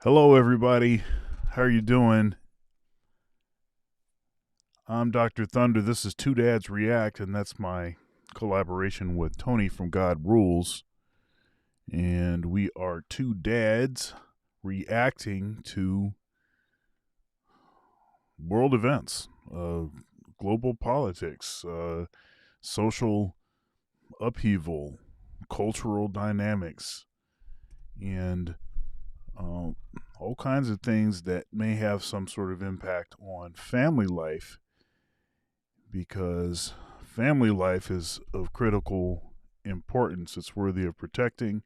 Hello, everybody. How are you doing? I'm Dr. Thunder. This is Two Dads React, and that's my collaboration with Tony from God Rules. And we are two dads reacting to world events, global politics, social upheaval, cultural dynamics, and all kinds of things that may have some sort of impact on family life, because family life is of critical importance. It's worthy of protecting.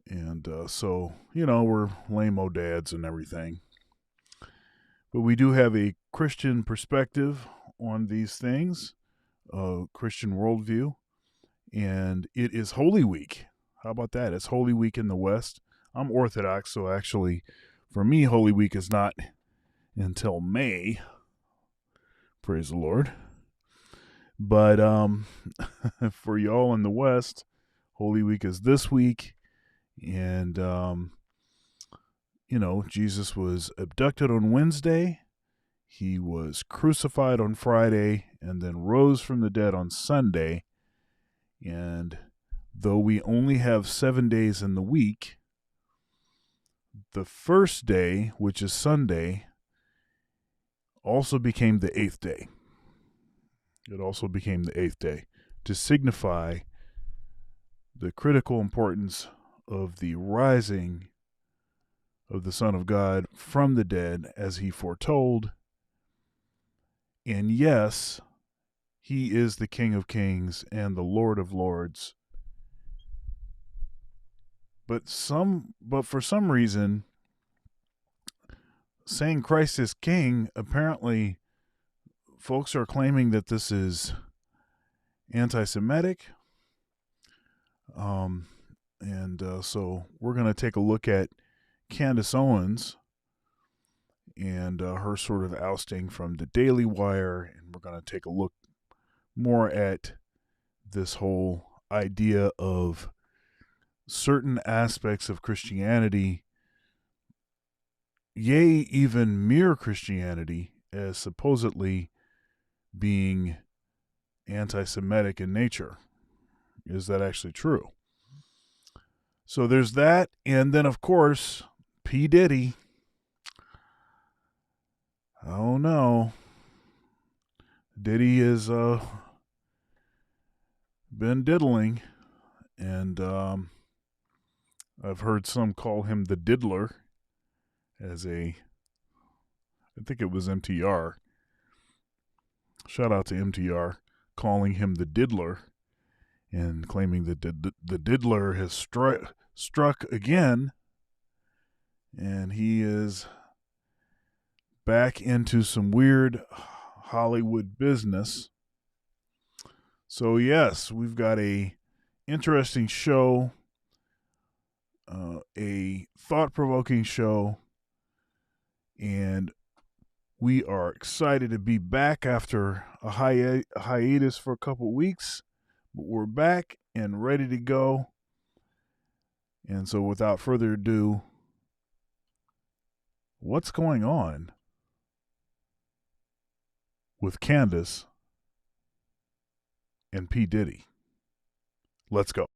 And so, we're lame-o dads and everything. But we do have a Christian perspective on these things, a Christian worldview. And it is Holy Week. How about that? It's Holy Week in the West. I'm Orthodox, so actually, for me, Holy Week is not until May. Praise the Lord. But for y'all in the West, Holy Week is this week. And, Jesus was abducted on Wednesday. He was crucified on Friday and then rose from the dead on Sunday. And though we only have 7 days in the week, the first day, which is Sunday, also became the eighth day. It also became the eighth day to signify the critical importance of the rising of the Son of God from the dead as he foretold. And yes, he is the King of Kings and the Lord of Lords. But for some reason, saying Christ is King, apparently folks are claiming that this is anti-Semitic. So we're going to take a look at Candace Owens and her sort of ousting from the Daily Wire. And we're going to take a look more at this whole idea of certain aspects of Christianity, yea, even mere Christianity, as supposedly being anti-Semitic in nature. Is that actually true? So there's that. And then, of course, P. Diddy. Oh, no. Diddy has been diddling. And I've heard some call him the diddler, I think it was MTR. Shout out to MTR calling him the diddler and claiming that the diddler has struck again, and he is back into some weird Hollywood business. So yes, we've got a interesting show, a thought-provoking show, and we are excited to be back after a hiatus for a couple weeks. But we're back and ready to go. And so without further ado, what's going on with Candace and P. Diddy? Let's go.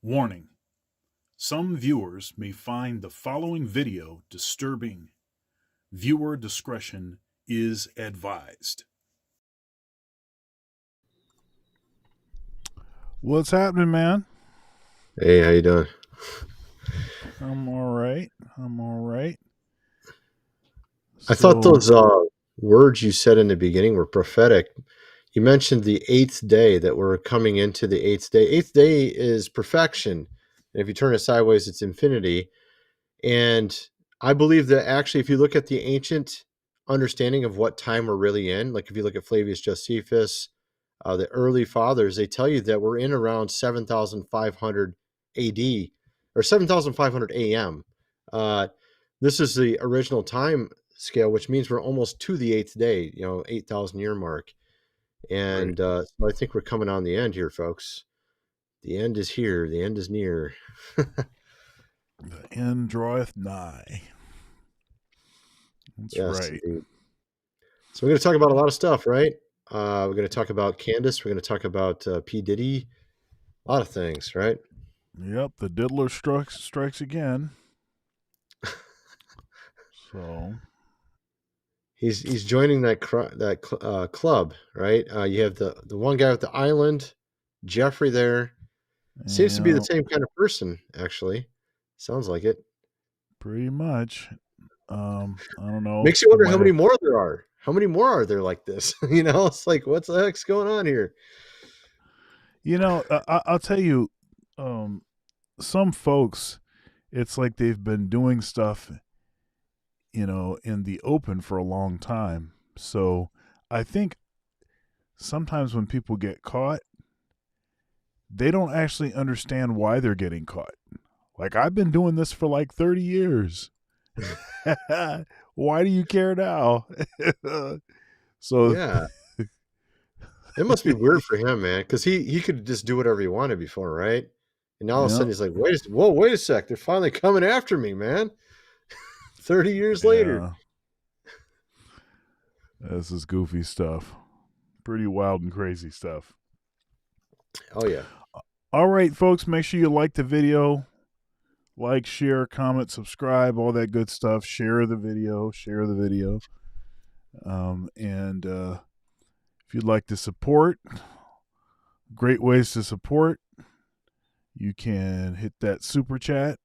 Warning: some viewers may find the following video disturbing. Viewer discretion is advised. What's happening, man? Hey, how you doing? I'm all right. I'm all right. I thought So, those words you said in the beginning were prophetic. You mentioned the eighth day, that we're coming into the eighth day. Eighth day is perfection. And if you turn it sideways, it's infinity. And I believe that actually, if you look at the ancient understanding of what time we're really in, like if you look at Flavius Josephus, the early fathers, they tell you that we're in around 7,500 AD or 7,500 AM. Uh, this is the original time scale, which means we're almost to the eighth day, 8,000 year mark. right. And so I think we're coming on the end here, folks. The end is here. The end is near. The end draweth nigh. That's Yes, right. indeed. So we're going to talk about a lot of stuff, right? We're going to talk about Candace. We're going to talk about P. Diddy. A lot of things, right? Yep, the diddler strikes again. So, He's joining that club, right? You have the one guy with the island, Jeffrey. There seems to be the yeah, same kind of person, actually. Sounds like it. pretty much. I don't know. Makes you He wonder how might have. many more there are. How many more are there like this? It's like, what's the heck's going on here? I'll tell you. Um, some folks, it's like they've been doing stuff, in the open for a long time. So I think sometimes when people get caught, they don't actually understand why they're getting caught. Like, I've been doing this for like 30 years. Why do you care now? So, Yeah, it must be weird for him, man, because he could just do whatever he wanted before, right? And now all of a yeah, sudden he's like, wait a sec, they're finally coming after me, man. 30 years later. yeah, this is goofy stuff. Pretty wild and crazy stuff. Oh yeah. All right, folks, make sure you like the video. Like, share, comment, subscribe, all that good stuff. Share the video. And if you'd like to support, great ways to support. You can hit that super chat.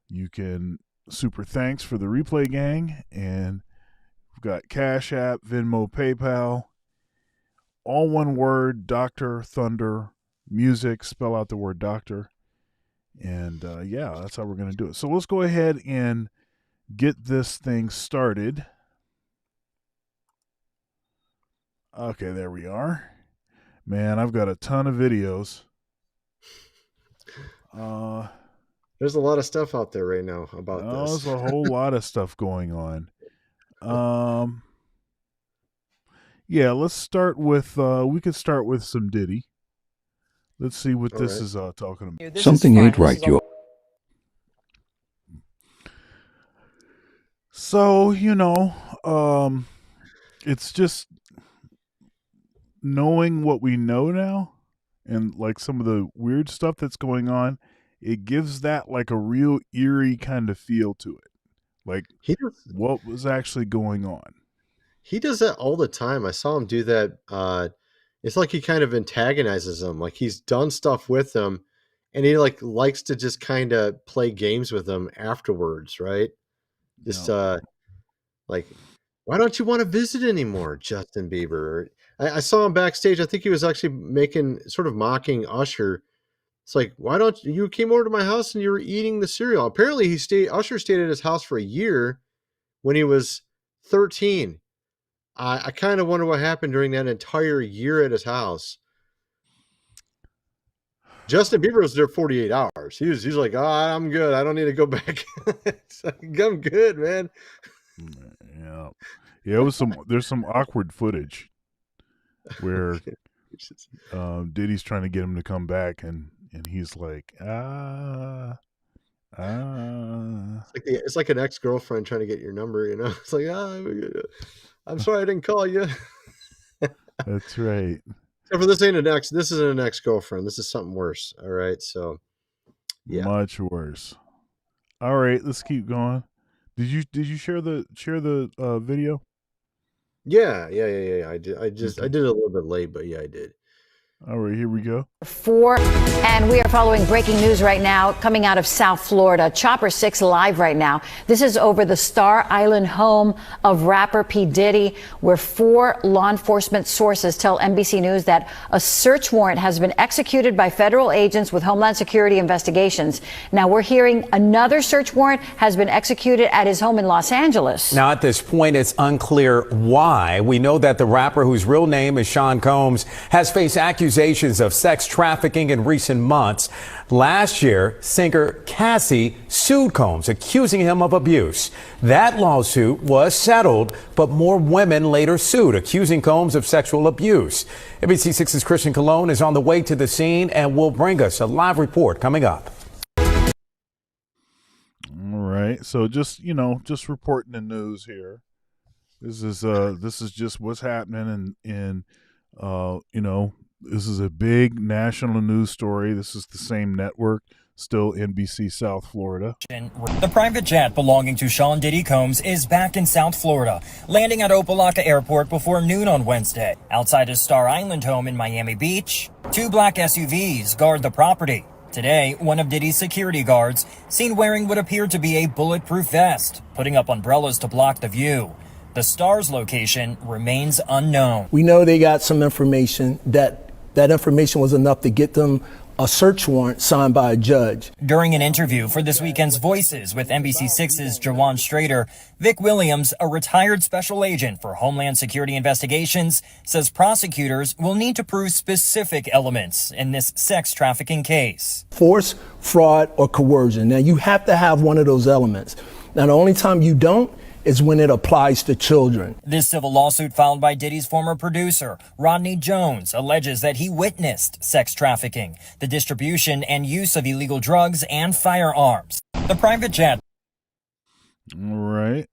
You can super thanks for the replay gang. And we've got Cash App, Venmo, PayPal. All one word, Dr. Thunder Music. Spell out the word doctor. And yeah, that's how we're going to do it. So let's go ahead and get this thing started. Okay, there we are. Man, I've got a ton of videos. There's a lot of stuff out there right now about There's this. a whole lot of stuff going on. Yeah, let's start with we could start with some Diddy. Let's see what All this right. is talking about. Something ain't right, Joe. So, it's just knowing what we know now and like some of the weird stuff that's going on, it gives that like a real eerie kind of feel to it. Like, He does what was actually going on? he does that all the time. I saw him do that. It's like he kind of antagonizes them. Like he's done stuff with them, and he likes to just kind of play games with them afterwards, right? Just Yeah. like, why don't you want to visit anymore, Justin Bieber? I saw him backstage. I think he was actually making sort of mocking Usher. It's like, why don't you came over to my house and you were eating the cereal? Apparently, Usher stayed at his house for a year when he was 13. I kind of wonder what happened during that entire year at his house. Justin Bieber was there 48 hours. He's like, I'm good. I don't need to go back. It's like, I'm good, man. Yeah. Yeah, there's some awkward footage where Diddy's trying to get him to come back and he's like, It's like an ex-girlfriend trying to get your number, It's like, I'm sorry I didn't call you. That's right. Except for this ain't an ex. This isn't an ex-girlfriend. This is something worse. All right. So yeah. Much worse. All right, let's keep going. Did you share the video? Yeah. I did. I Okay. did it a little bit late, but yeah, I did. All right, here we go. And we are following breaking news right now coming out of South Florida. Chopper 6 live right now. This is over the Star Island home of rapper P. Diddy, where 4 law enforcement sources tell NBC News that a search warrant has been executed by federal agents with Homeland Security investigations. Now we're hearing another search warrant has been executed at his home in Los Angeles. Now, at this point, it's unclear why. We know that the rapper, whose real name is Sean Combs, has faced accusations of sex trafficking in recent months. Last year, singer Cassie sued Combs, accusing him of abuse. That lawsuit was settled, but more women later sued, accusing Combs of sexual abuse. NBC6's Christian Colon is on the way to the scene and will bring us a live report coming up. All right, so just reporting the news here. This is just what's happening, and this is a big national news story. This is the same network, still NBC South Florida. The private jet belonging to Sean Diddy Combs is back in South Florida, landing at Opa-locka Airport before noon on Wednesday. Outside his Star Island home in Miami Beach, 2 black SUVs guard the property. Today, one of Diddy's security guards seen wearing what appeared to be a bulletproof vest, putting up umbrellas to block the view. The Star's location remains unknown. We know they got some information that information was enough to get them a search warrant signed by a judge. During an interview for this weekend's Voices with NBC6's Jawan Strader, Vic Williams, a retired special agent for Homeland Security investigations, says prosecutors will need to prove specific elements in this sex trafficking case. Force, fraud, or coercion. Now, you have to have one of those elements. Now, the only time you don't is when it applies to children. This civil lawsuit filed by Diddy's former producer, Rodney Jones, alleges that he witnessed sex trafficking, the distribution and use of illegal drugs and firearms. The private jet. All right.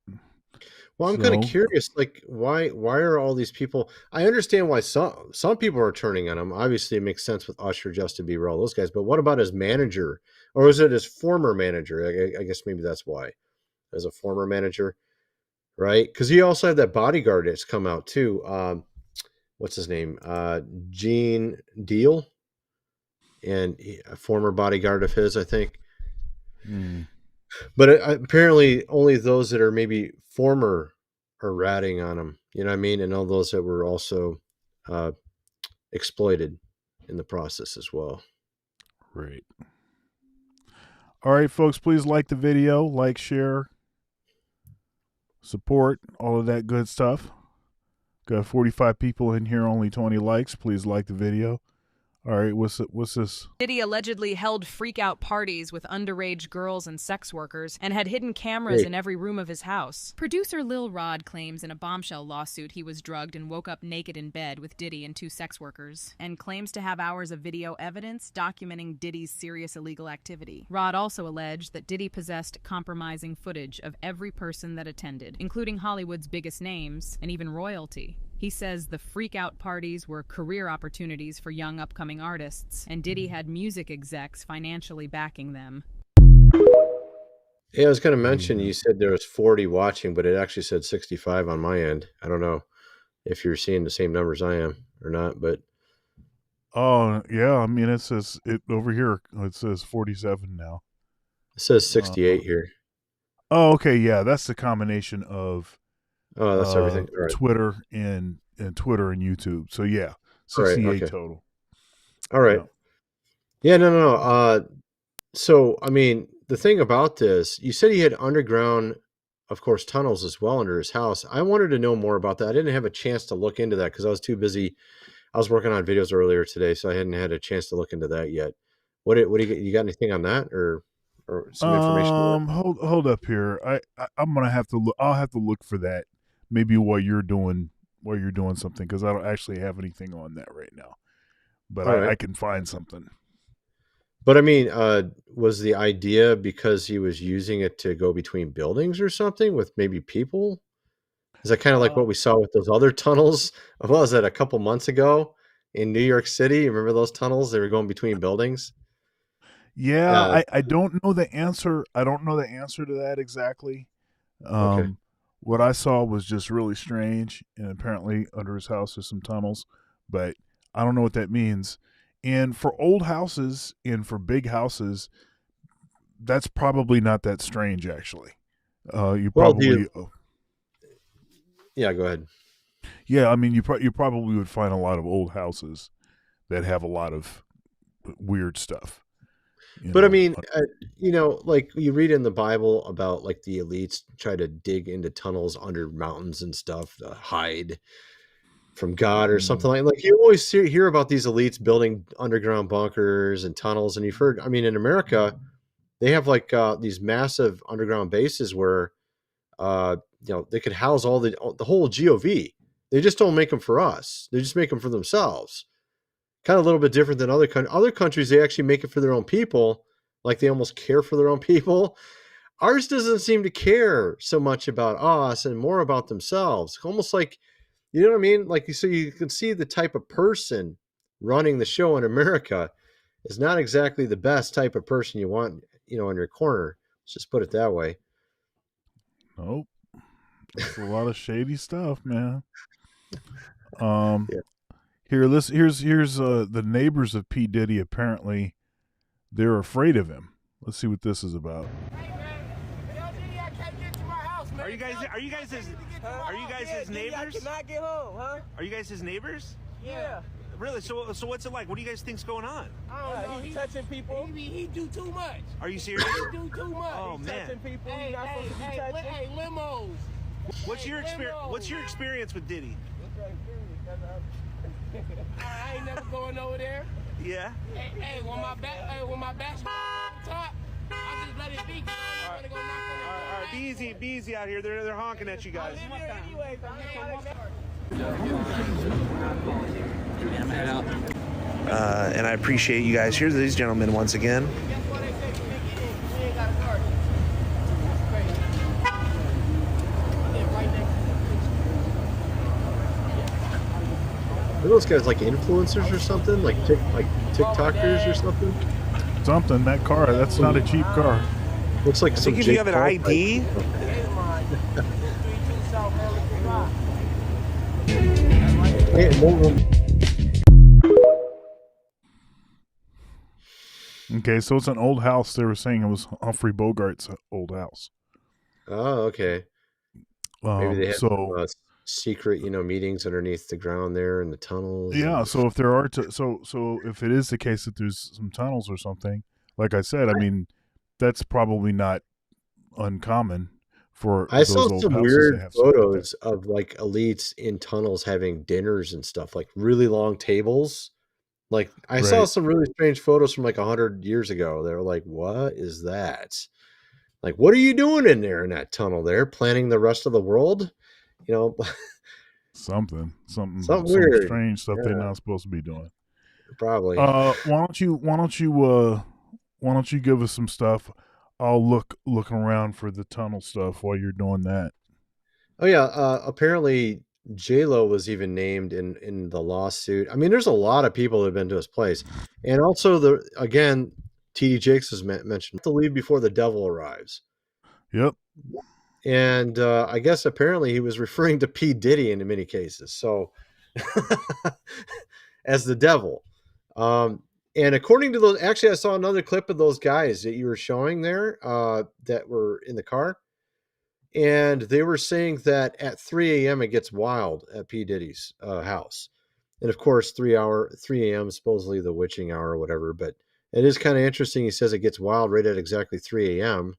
Well, I'm kind of curious, like why are all these people? I understand why some people are turning on him. Obviously, it makes sense with Usher, Justin Bieber, all those guys. But what about his manager, or is it his former manager? I guess maybe that's why, as a former manager. Right, because he also had that bodyguard that's come out too. What's his name? Gene Deal, and a former bodyguard of his, I think. But apparently, only those that are maybe former are ratting on him. You know what I mean? And all those that were also exploited in the process as well. Right. All right, folks. Please like the video, like, share. Support, all of that good stuff. Got 45 people in here, only 20 likes. Please like the video. All right, what's this? Diddy allegedly held freak-out parties with underage girls and sex workers and had hidden cameras in every room of his house. Producer Lil Rod claims in a bombshell lawsuit he was drugged and woke up naked in bed with Diddy and 2 sex workers, and claims to have hours of video evidence documenting Diddy's serious illegal activity. Rod also alleged that Diddy possessed compromising footage of every person that attended, including Hollywood's biggest names and even royalty. He says the freak-out parties were career opportunities for young upcoming artists, and Diddy had music execs financially backing them. Yeah, I was going to mention, you said there was 40 watching, but it actually said 65 on my end. I don't know if you're seeing the same numbers I am or not, but... Oh, yeah, I mean, it says, over here, it says 47 now. It says 68 here. Oh, okay, yeah, that's the combination of... Oh, that's everything. Right. Twitter and Twitter and YouTube. So yeah, 68 right, okay. total. All right. Yeah, no. So I mean, the thing about this, you said he had underground, of course, tunnels as well under his house. I wanted to know more about that. I didn't have a chance to look into that because I was too busy. I was working on videos earlier today, so I hadn't had a chance to look into that yet. What do you got anything on that or some information? Hold up here. I'm gonna have to look. I'll have to look for that. Maybe while you're doing something, because I don't actually have anything on that right now, but I can find something. But I mean, was the idea because he was using it to go between buildings or something with maybe people? Is that kind of like what we saw with those other tunnels? What was that, a couple months ago? in New York City. Remember those tunnels? They were going between buildings. Yeah, I don't know the answer. I don't know the answer to that exactly. Okay. What I saw was just really strange, and apparently under his house there's some tunnels, but I don't know what that means. And for old houses and for big houses, that's probably not that strange, actually. You Well, probably, yeah, go ahead. yeah, I mean, you probably would find a lot of old houses that have a lot of weird stuff. But I mean, like you read in the Bible about like the elites try to dig into tunnels under mountains and stuff to hide from God or something like you always hear about these elites building underground bunkers and tunnels. And you've heard, I mean, in America, they have like these massive underground bases where, they could house all the whole GOV. They just don't make them for us. They just make them for themselves. Kind of a little bit different than other countries. They actually make it for their own people. Like they almost care for their own people. Ours doesn't seem to care so much about us and more about themselves. Almost like, you know what I mean? Like, so you can see the type of person running the show in America is not exactly the best type of person you want, in your corner. Let's just put it that way. Nope. It's a lot of shady stuff, man. Yeah. Here's the neighbors of P. Diddy. Apparently, they're afraid of him. Let's see what this is about. Hey man, Diddy, I can't get to my house, man. Are you guys his neighbors? I cannot get home, huh? Are you guys his neighbors? Yeah. Really? So what's it like? What do you guys think's going on? I don't know. He's touching people. He do too much. Are you serious? He do too much. Oh He's man. touching people. He's not supposed to be touching. Hey, limos. What's your experience with Diddy? I ain't never going over there. Yeah. Hey, when my back's top, I just let it be. I want to go knock on All right, be easy out here. They're honking at you guys. I live here anyway. And I appreciate you guys. Here's these gentlemen once again. Are those guys like influencers or something? Like TikTokers or something? Something. That car, that's not a cheap car. Looks like I some think if Jake you have an Paul ID. Okay, so it's an old house. They were saying it was Humphrey Bogart's old house. Oh, okay. Maybe they have secret, meetings underneath the ground there in the tunnels. Yeah, so if there are, so if it is the case that there's some tunnels or something, like I said, I mean, that's probably not uncommon for. I saw those some old weird houses to have photos of like elites in tunnels having dinners and stuff, like really long tables. Like I saw some really strange photos from like 100 years ago. They were like, "What is that? Like, what are you doing in there in that tunnel? There, planning the rest of the world?" Something weird, strange stuff they're not supposed to be doing. Probably. Why don't you give us some stuff? I'll look around for the tunnel stuff while you're doing that. Oh yeah, apparently J-Lo was even named in the lawsuit. I mean, there's a lot of people that have been to his place, and also TD Jakes was mentioned to leave before the devil arrives. Yep. And I guess apparently he was referring to P. Diddy in many cases, so as the devil. And according to those, actually, I saw another clip of those guys that you were showing there that were in the car. And they were saying that at 3 a.m. it gets wild at P. Diddy's house. And of course, 3 a.m. is supposedly the witching hour or whatever. But it is kind of interesting. He says it gets wild right at exactly 3 a.m.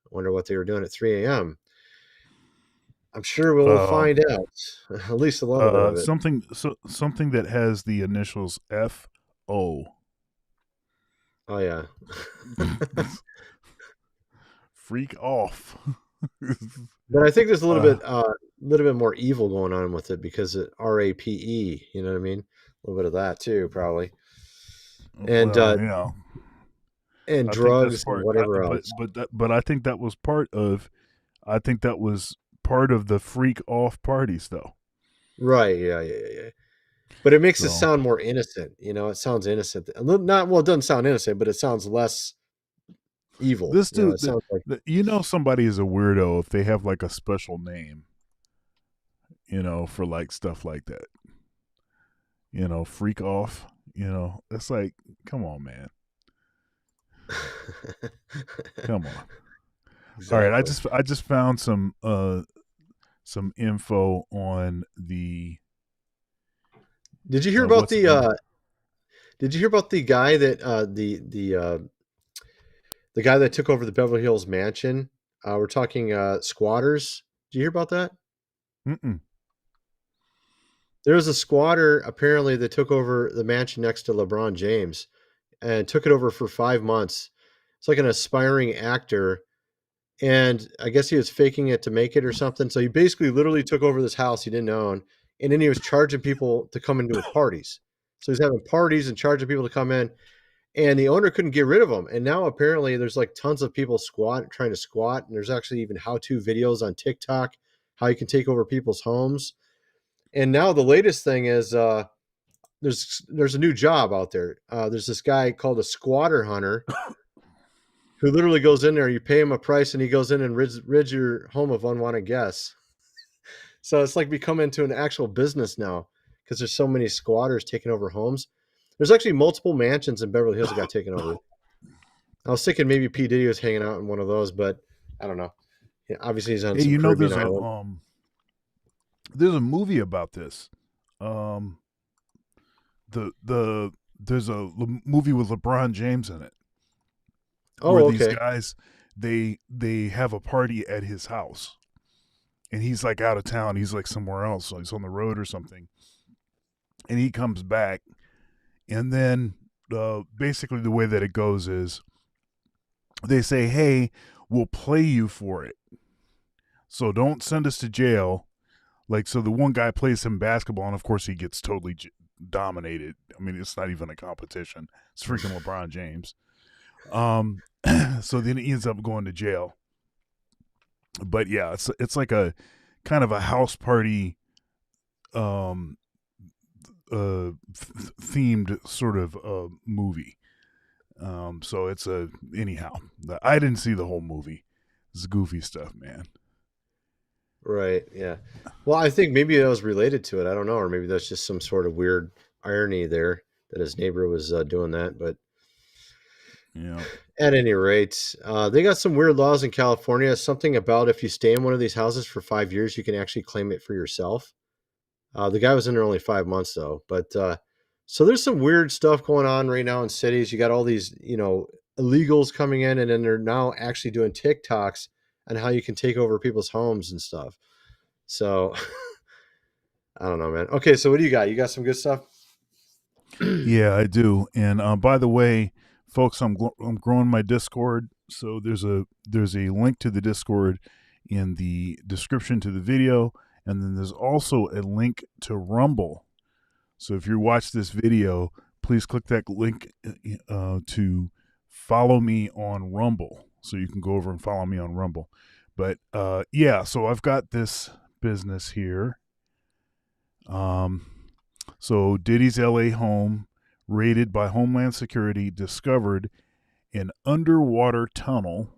I wonder what they were doing at 3 a.m. I'm sure we'll find out at least a little bit of it. Something that has the initials F.O. Oh, yeah. Freak off. But I think there's a little bit more evil going on with it because it RAPE, you know what I mean? A little bit of that too, probably. And and drugs and whatever else. But I think that was part of the freak off parties, though. Right? Yeah. But it makes it So sound more innocent. It sounds innocent. Not well. It doesn't sound innocent, but it sounds less evil. this dude, It sounds like somebody is a weirdo if they have like a special name, for like stuff like that. Freak off. It's like, come on, man. Come on. exactly. All right, I just found some info on the. Did you hear about the? Did you hear about the guy that the guy that took over the Beverly Hills mansion? We're talking squatters. Did you hear about that? Mm-mm. There was a squatter apparently that took over the mansion next to LeBron James and took it over for 5 months. It's like an aspiring actor, and I guess he was faking it to make it or something. So he basically literally took over this house he didn't own, and then he was charging people to come into his parties. So he's having parties and charging people to come in, and the owner couldn't get rid of him. And now apparently there's like tons of people trying to squat, and there's actually even how-to videos on TikTok how you can take over people's homes. And now the latest thing is there's a new job out there. There's this guy called a squatter hunter who literally goes in there. You pay him a price, and he goes in and rids your home of unwanted guests. So it's like become into an actual business now because there's so many squatters taking over homes. There's actually multiple mansions in Beverly Hills that got taken over. I was thinking maybe P. Diddy was hanging out in one of those, but I don't know. Yeah, obviously he's on some Caribbean island. There's a movie about this. There's a movie with LeBron James in it. Oh, where okay. These guys they have a party at his house, and he's like out of town. He's like somewhere else. So he's on the road or something, and he comes back, and then basically the way that it goes is they say, "Hey, we'll play you for it. So don't send us to jail." Like, so the one guy plays him basketball, and of course he gets totally dominated. I mean, it's not even a competition. It's freaking LeBron James. So then he ends up going to jail. But yeah, it's like a kind of a house party, themed sort of movie. So it's anyhow. I didn't see the whole movie. It's goofy stuff, man. Right. Yeah. Well, I think maybe that was related to it. I don't know, or maybe that's just some sort of weird irony there that his neighbor was doing that. But yeah. At any rate, they got some weird laws in California. Something about if you stay in one of these houses for 5 years, you can actually claim it for yourself. The guy was in there only 5 months though. But so there's some weird stuff going on right now in cities. You got all these, illegals coming in, and then they're now actually doing TikToks on how you can take over people's homes and stuff. So I don't know, man. Okay, so what do you got? You got some good stuff? Yeah, I do. And by the way, folks, I'm growing my Discord, so there's a link to the Discord in the description to the video, and then there's also a link to Rumble. So if you watch this video, please click that link to follow me on Rumble. So you can go over and follow me on Rumble. But yeah, so I've got this business here. So Diddy's LA home raided by Homeland Security, discovered an underwater tunnel,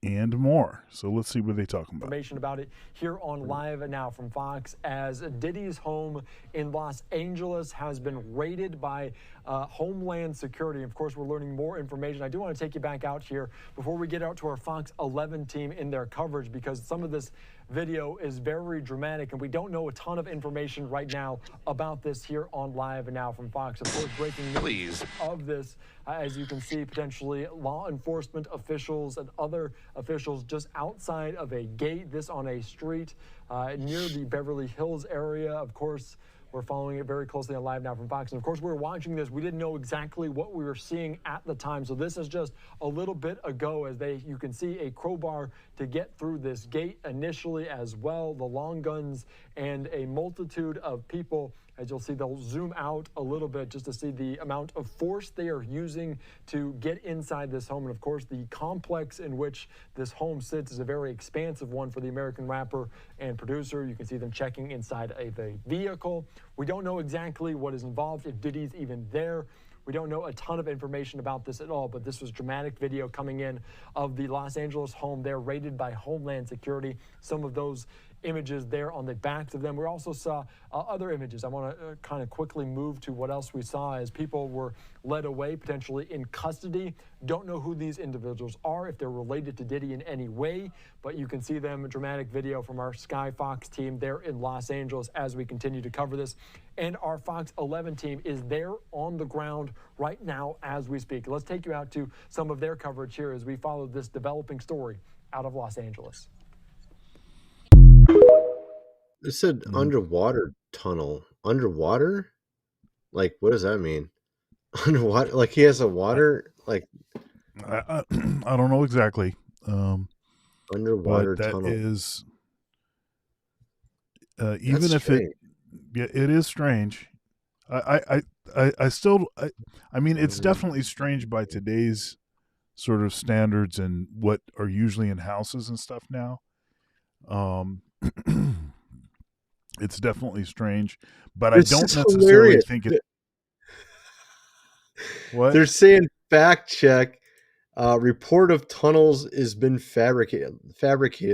and more. So let's see what they're talking about. Information about it here on Live Now from Fox, as Diddy's home in Los Angeles has been raided by Homeland Security. Of course, we're learning more information. I do want to take you back out here before we get out to our Fox 11 team in their coverage, because some of this video is very dramatic, and we don't know a ton of information right now about this here on Live Now from Fox. Of course, breaking news of this, as you can see, potentially law enforcement officials and other officials just outside of a gate, this on a street near the Beverly Hills area. Of course, we're following it very closely on Live Now from Fox. And of course, we were watching this. We didn't know exactly what we were seeing at the time. So this is just a little bit ago, as you can see a crowbar to get through this gate initially as well, the long guns, and a multitude of people As you'll see, they'll zoom out a little bit just to see the amount of force they are using to get inside this home. And of course, the complex in which this home sits is a very expansive one for the American rapper and producer. You can see them checking inside of a vehicle. We don't know exactly what is involved, if Diddy's even there. We don't know a ton of information about this at all, but this was dramatic video coming in of the Los Angeles home there, raided by Homeland Security. Some of those images there on the backs of them. We also saw other images. I want to kind of quickly move to what else we saw as people were led away, potentially in custody. Don't know who these individuals are, if they're related to Diddy in any way, but you can see them, dramatic video from our Sky Fox team there in Los Angeles as we continue to cover this. And our Fox 11 team is there on the ground right now as we speak. Let's take you out to some of their coverage here as we follow this developing story out of Los Angeles. It said underwater tunnel. Underwater? Like, what does that mean? Underwater? Like he has a water? Like I don't know exactly. Underwater but that tunnel. is even That's if strange. it is strange. I mean, it's definitely strange by today's sort of standards and what are usually in houses and stuff now. It's definitely strange, but It's I don't just necessarily hilarious. think it. What? They're saying fact check. Report of tunnels has been fabricated.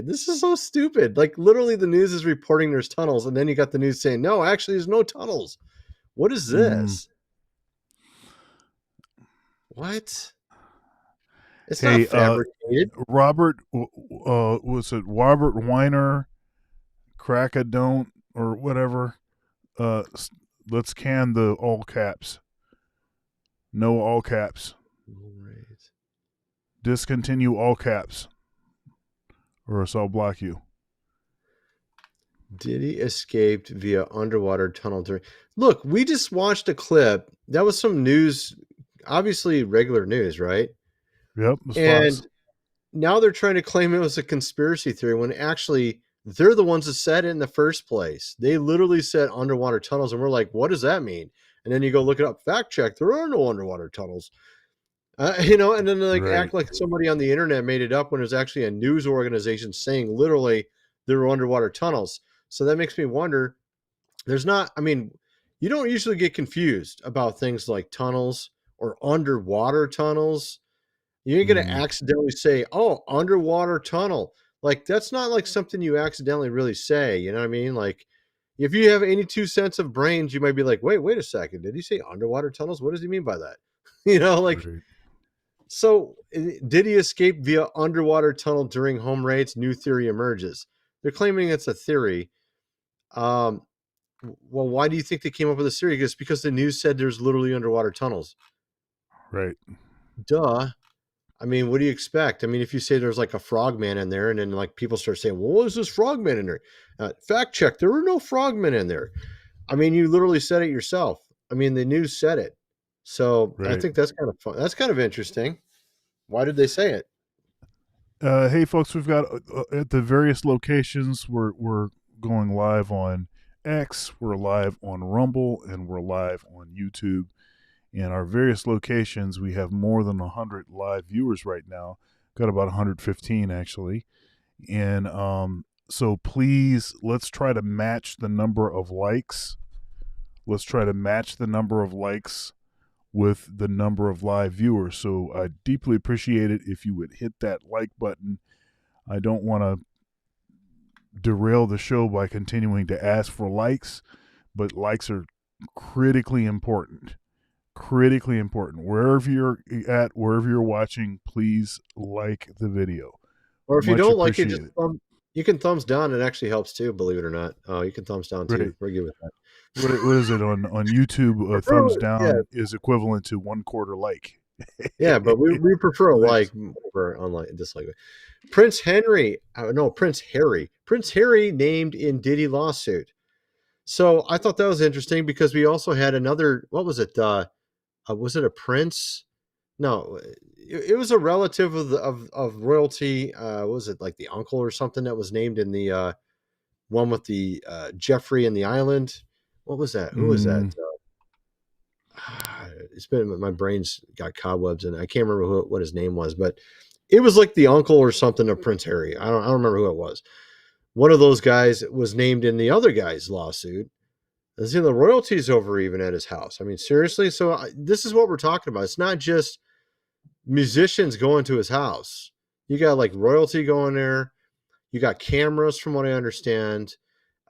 This is so stupid. Like literally the news is reporting there's tunnels, and then you got the news saying, no, actually there's no tunnels. What is this? What? It's not fabricated. Robert, was it Robert Weiner, Crackadon't, or whatever? Let's can the all caps. No all caps. Right. Discontinue all caps, or else I'll block you. Diddy escaped via underwater tunnel during. Look, we just watched a clip. That was some news, obviously regular news, right? Yep. And now they're trying to claim it was a conspiracy theory when actually they're the ones that said it in the first place. They literally said underwater tunnels, and we're like, what does that mean? And then you go look it up, fact check. There are no underwater tunnels. And then they act like somebody on the internet made it up when it was actually a news organization saying literally there were underwater tunnels. So that makes me wonder, you don't usually get confused about things like tunnels or underwater tunnels. You ain't going to accidentally say, oh, underwater tunnel. Like, that's not like something you accidentally really say. You know what I mean? Like, if you have any 2 cents of brains, you might be like, wait a second. Did he say underwater tunnels? What does he mean by that? So did he escape via underwater tunnel during home raids? New theory emerges. They're claiming it's a theory. Well, why do you think they came up with this theory? Because the news said there's literally underwater tunnels. Right. Duh. I mean, what do you expect? I mean, if you say there's like a frogman in there and then like people start saying, well, what is this frogman in there? Fact check. There were no frogmen in there. I mean, you literally said it yourself. I mean, the news said it. So I think that's kind of fun. That's kind of interesting. Why did they say it? Hey, folks, we've got at the various locations, we're going live on X, we're live on Rumble, and we're live on YouTube. In our various locations, we have more than 100 live viewers right now. Got about 115, actually. And so please, let's try to match the number of likes. Let's try to match the number of likes with the number of live viewers. So I deeply appreciate it if you would hit that like button. I don't want to derail the show by continuing to ask for likes, but likes are critically important. Critically important. Wherever you're at, wherever you're watching, please like the video. Or if you don't like it, you can thumbs down. It actually helps too, believe it or not. You can thumbs down too. Right. We're good with that. What is it on YouTube? Thumbs down is equivalent to 1/4 like. Yeah, but we prefer a like over unlike dislike. Prince Harry named in Diddy lawsuit. So I thought that was interesting because we also had another. What was it? Was it a prince? No, it was a relative of royalty. Was it like the uncle or something that was named in the one with the Jeffrey and the island? What was that? Who was that? Mm, It's been, my brain's got cobwebs, and I can't remember what his name was, but it was like the uncle or something of Prince Harry. I don't remember who it was. One of those guys was named in the other guy's lawsuit. And see the royalties over even at his house. I mean, seriously. So this is what we're talking about. It's not just musicians going to his house. You got like royalty going there. You got cameras, from what I understand.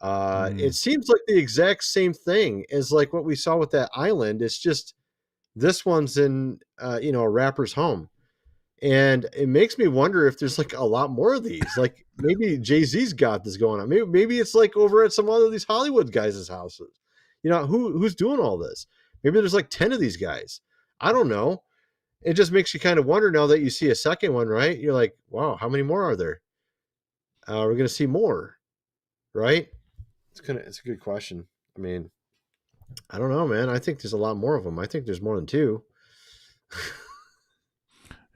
It seems like the exact same thing as like what we saw with that island. It's just this one's in a rapper's home. And it makes me wonder if there's like a lot more of these. Like maybe Jay-Z's got this going on. Maybe it's like over at some other of these Hollywood guys' houses. Who's doing all this? Maybe there's like 10 of these guys. I don't know. It just makes you kind of wonder now that you see a second one, right? You're like, wow, how many more are there? We're gonna see more, right? It's a good question. I mean, I don't know, man. I think there's a lot more of them. I think there's more than two.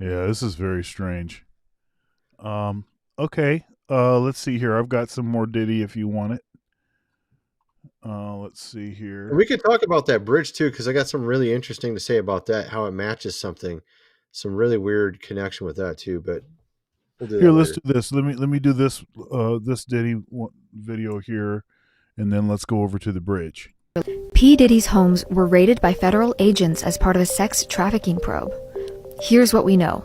yeah, this is very strange. Okay. Let's see here. I've got some more Diddy if you want it. Let's see here. And we could talk about that bridge too, because I got some really interesting to say about that, how it matches something, some really weird connection with that too. But we'll do Here, that let's later. do this. Let me do this this Diddy video here, and then let's go over to the bridge. P. Diddy's homes were raided by federal agents as part of a sex trafficking probe. Here's what we know.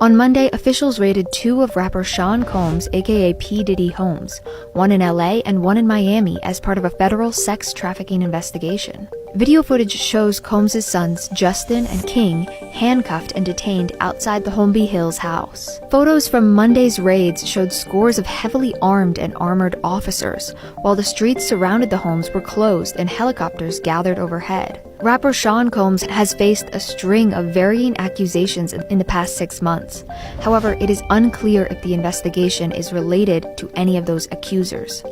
On Monday, officials raided two of rapper Sean Combs, aka P. Diddy homes, one in LA and one in Miami, as part of a federal sex trafficking investigation. Video footage shows Combs' sons, Justin and King, handcuffed and detained outside the Holmby Hills house. Photos from Monday's raids showed scores of heavily armed and armored officers, while the streets surrounded the homes were closed and helicopters gathered overhead. Rapper Sean Combs has faced a string of varying accusations in the past 6 months. However, it is unclear if the investigation is related to any of those accusers.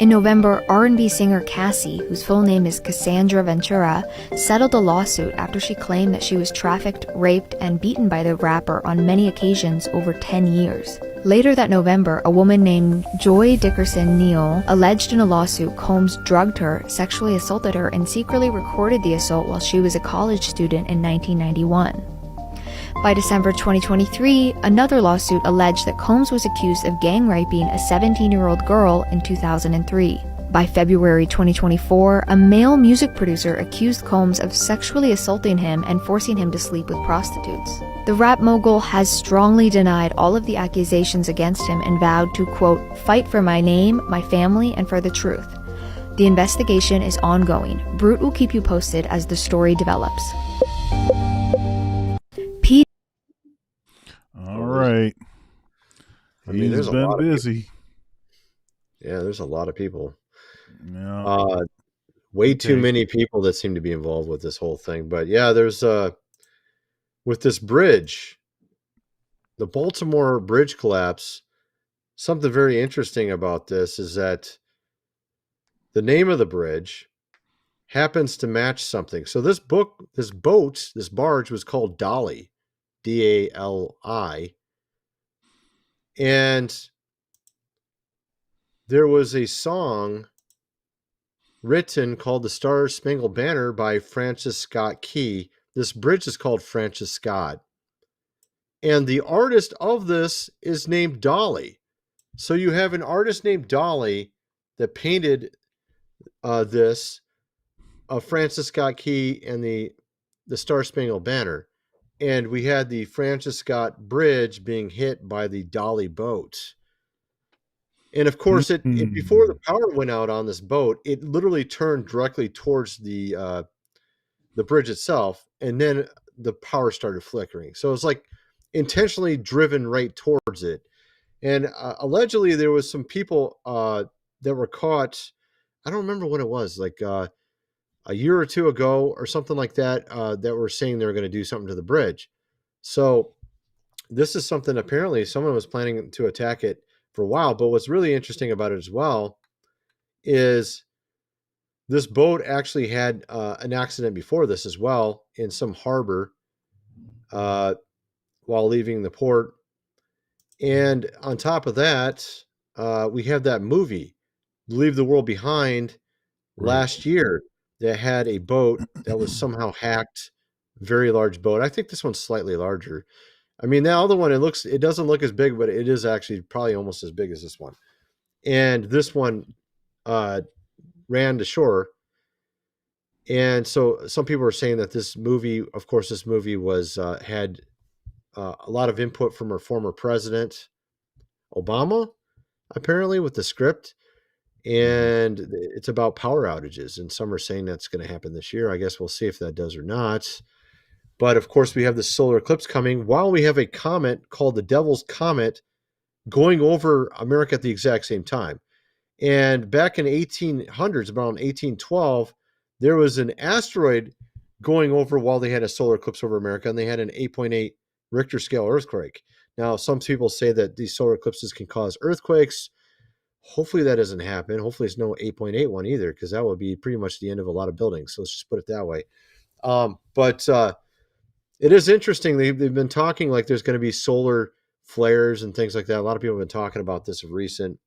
In November, R&B singer Cassie, whose full name is Cassandra Ventura, settled a lawsuit after she claimed that she was trafficked, raped, and beaten by the rapper on many occasions over 10 years. Later that November, a woman named Joy Dickerson Neal alleged in a lawsuit Combs drugged her, sexually assaulted her, and secretly recorded the assault while she was a college student in 1991. By December 2023, another lawsuit alleged that Combs was accused of gang raping a 17-year-old girl in 2003. By February 2024, a male music producer accused Combs of sexually assaulting him and forcing him to sleep with prostitutes. The rap mogul has strongly denied all of the accusations against him and vowed to, quote, fight for my name, my family, and for the truth. The investigation is ongoing. Brute will keep you posted as the story develops. All right. I mean, He's been busy. Yeah, there's a lot of people. Yeah. Way too many people that seem to be involved with this whole thing. But yeah, there's with this bridge, the Baltimore bridge collapse, something very interesting about this is that the name of the bridge happens to match something. So this barge was called Dolly, D-A-L-I. And there was a song written called The Star Spangled Banner by Francis Scott Key. This bridge is called Francis Scott. And the artist of this is named Dolly. So you have an artist named Dolly that painted this of Francis Scott Key and the Star Spangled Banner. And we had the Francis Scott Bridge being hit by the Dolly boat. And of course, it before the power went out on this boat, it literally turned directly towards the bridge itself, and then the power started flickering. So it's like intentionally driven right towards it. And allegedly, there was some people that were caught. I don't remember what it was, like a year or two ago or something like that, that were saying they were going to do something to the bridge. So this is something apparently someone was planning to attack it for a while. But what's really interesting about it as well is this boat actually had an accident before this as well in some harbor while leaving the port. And on top of that, we have that movie, Leave the World Behind, last year that had a boat that was somehow hacked, very large boat. I think this one's slightly larger. I mean, the other one, it doesn't look as big, but it is actually probably almost as big as this one. And this one ran to shore. And so some people are saying that this movie was had a lot of input from our former president, Obama, apparently, with the script. And it's about power outages. And some are saying that's going to happen this year. I guess we'll see if that does or not. But of course, we have the solar eclipse coming while we have a comet called the Devil's Comet going over America at the exact same time. And back in 1800s, around 1812, there was an asteroid going over while they had a solar eclipse over America, and they had an 8.8 Richter scale earthquake. Now, some people say that these solar eclipses can cause earthquakes. Hopefully that doesn't happen. Hopefully it's no 8.8 one either, because that would be pretty much the end of a lot of buildings. So let's just put it that way. But it is interesting. They've been talking like there's going to be solar flares and things like that. A lot of people have been talking about this of recent.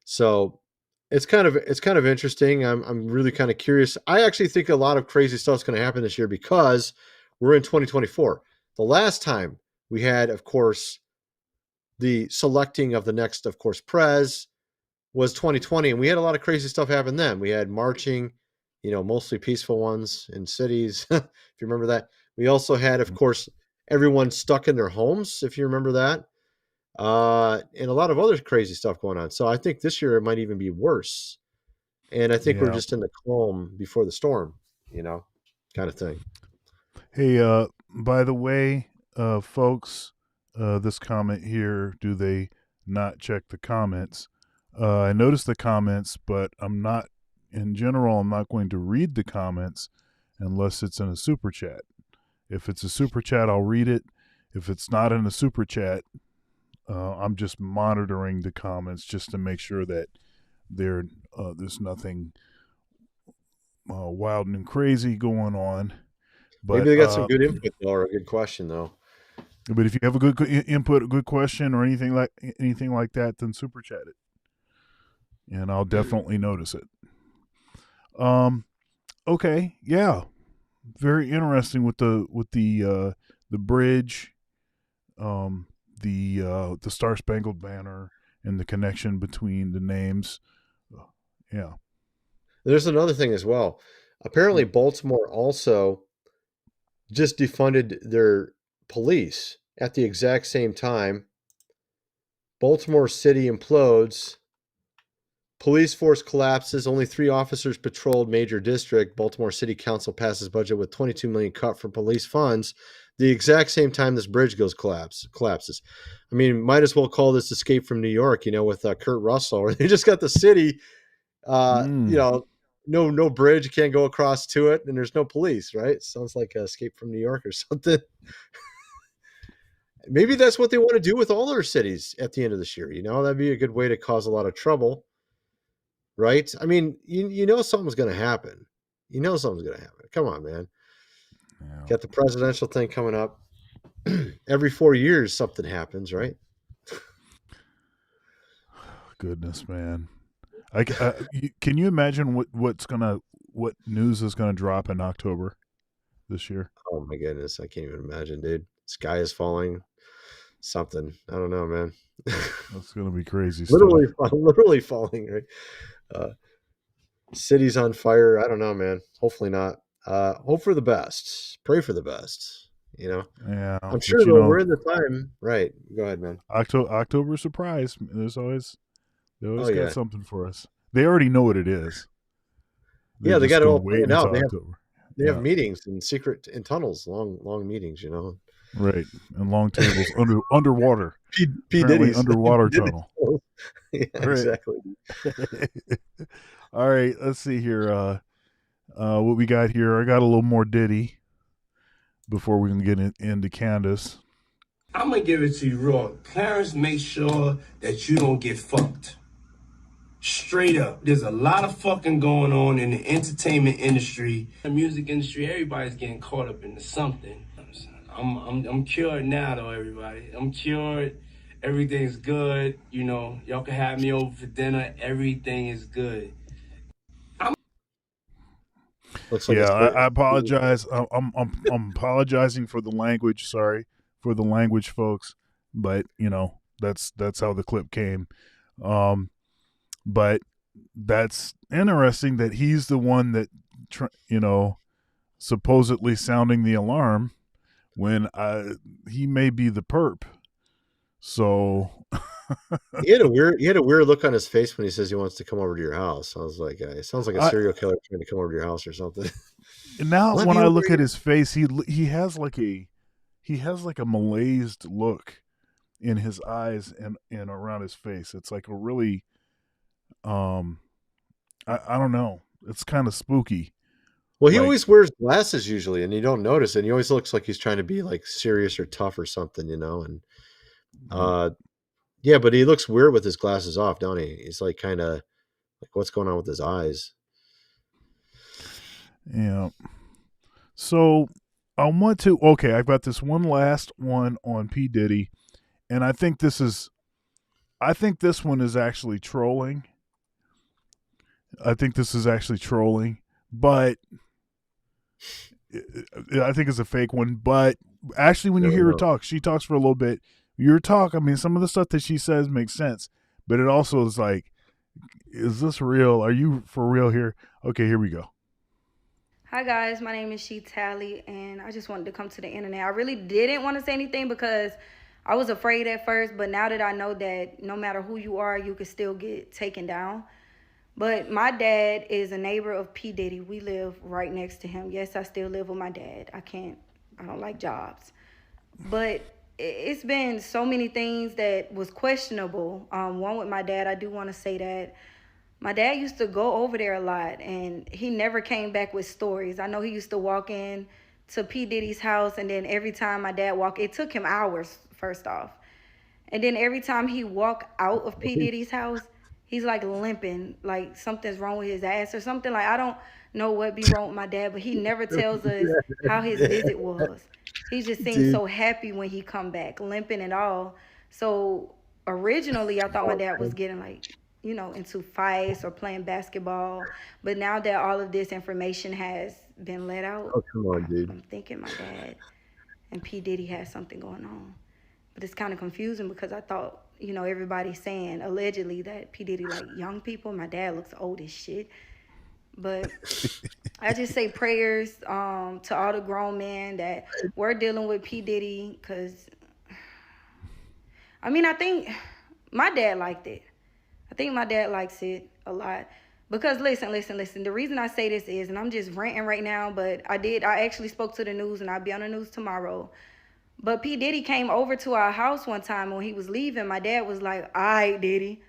So it's kind of interesting. I'm really kind of curious. I actually think a lot of crazy stuff is going to happen this year because we're in 2024. The last time we had, of course, the selecting of the next, of course, prez was 2020, and we had a lot of crazy stuff happen then. We had marching, mostly peaceful ones in cities, if you remember that. We also had, of course, everyone stuck in their homes, if you remember that. And a lot of other crazy stuff going on. So I think this year it might even be worse. And I think we're just in the calm before the storm, kind of thing. Hey, by the way, folks, this comment here, do they not check the comments? I noticed the comments, but I'm not going to read the comments unless it's in a super chat. If it's a super chat, I'll read it. If it's not in a super chat, I'm just monitoring the comments just to make sure that there's nothing wild and crazy going on. But, maybe they got some good input though, or a good question though. But if you have a good input, a good question, or anything like that, then super chat it, and I'll definitely notice it. Okay, yeah, very interesting with the bridge, the Star Spangled Banner, and the connection between the names. Yeah. There's another thing as well. Apparently, Baltimore also just defunded their police at the exact same time. Baltimore City implodes. Police force collapses. Only 3 officers patrolled major district. Baltimore City Council passes budget with $22 million cut for police funds. The exact same time this bridge collapses. I mean, might as well call this Escape from New York, with Kurt Russell, where they just got the city, no bridge, can't go across to it, and there's no police, right? Sounds like Escape from New York or something. Maybe that's what they want to do with all their cities at the end of this year. That'd be a good way to cause a lot of trouble, right? I mean, something's going to happen. Something's going to happen. Come on, man. Yeah. Got the presidential thing coming up. Every 4 years, something happens, right? Goodness, man. Can you imagine what news is gonna drop in October this year? Oh my goodness, I can't even imagine, dude. Sky is falling. Something. I don't know, man. That's gonna be crazy. Literally falling, right? City's on fire. I don't know, man. Hopefully not. Hope for the best. Pray for the best. Yeah. I'm sure though we're in the time. Right. Go ahead, man. October surprise. They always got something for us. They already know what it is. They got it all planned out. They have meetings in tunnels, long meetings, Right, and long tables underwater. Diddy's underwater tunnel. Yeah, exactly. All right, let's see here. What we got here? I got a little more Diddy before we can get into Candace. I'm gonna give it to you raw. Clarence, make sure that you don't get fucked. Straight up. There's a lot of fucking going on in the entertainment industry, the music industry. Everybody's getting caught up into something. I'm cured now, though, everybody. I'm cured. Everything's good. Y'all can have me over for dinner. Everything is good. Looks like Yeah, it's I apologize. I'm apologizing for the language. Sorry for the language, folks. But that's how the clip came. Um, but that's interesting that he's the one that supposedly sounding the alarm when he may be the perp. So he had a weird look on his face when he says he wants to come over to your house. I was like, it sounds like a serial killer trying to come over to your house or something. now Let when me I over look here. at his face, he has like a malaised look in his eyes and around his face. It's like a really I don't know. It's kind of spooky. Well, he Like, always wears glasses usually, and you don't notice, and he always looks like he's trying to be like serious or tough or something, And yeah, but he looks weird with his glasses off, don't he? He's like kind of like, what's going on with his eyes? yeah. So I want to. Okay, I've got this one last one on P Diddy, and I think this one is actually trolling. I think this is actually trolling, but I think it's a fake one. But actually, when you hear her talk, she talks for a little bit. Your talk, I mean, some of the stuff that she says makes sense, but it also is like, is this real? Are you for real here? Okay, here we go. Hi guys, my name is She Tally, and I just wanted to come to the internet. I really didn't want to say anything because I was afraid at first, but now that I know that no matter who you are, you can still get taken down. But my dad is a neighbor of P. Diddy. We live right next to him. Yes, I still live with my dad. I don't like jobs. But it's been so many things that was questionable. One with my dad, I do want to say that my dad used to go over there a lot, and he never came back with stories. I know he used to walk in to P. Diddy's house, and then every time my dad walked, it took him hours, first off. And then every time he walked out of P. Diddy's house, he's like limping, like something's wrong with his ass or something. Like, I don't know what be wrong with my dad, but he never tells us how his visit was. He just seems so happy when he come back, limping and all. So originally, I thought my dad was getting like, into fights or playing basketball. But now that all of this information has been let out, Oh, come on, dude. I'm thinking my dad and P. Diddy has something going on. But it's kind of confusing because I thought, everybody's saying allegedly that P. Diddy like young people. My dad looks old as shit. But I just say prayers to all the grown men that we're dealing with P. Diddy, because, I think my dad liked it. I think my dad likes it a lot. Because listen. The reason I say this is, and I'm just ranting right now, but I actually spoke to the news, and I'll be on the news tomorrow. But P. Diddy came over to our house one time when he was leaving. My dad was like, all right, Diddy.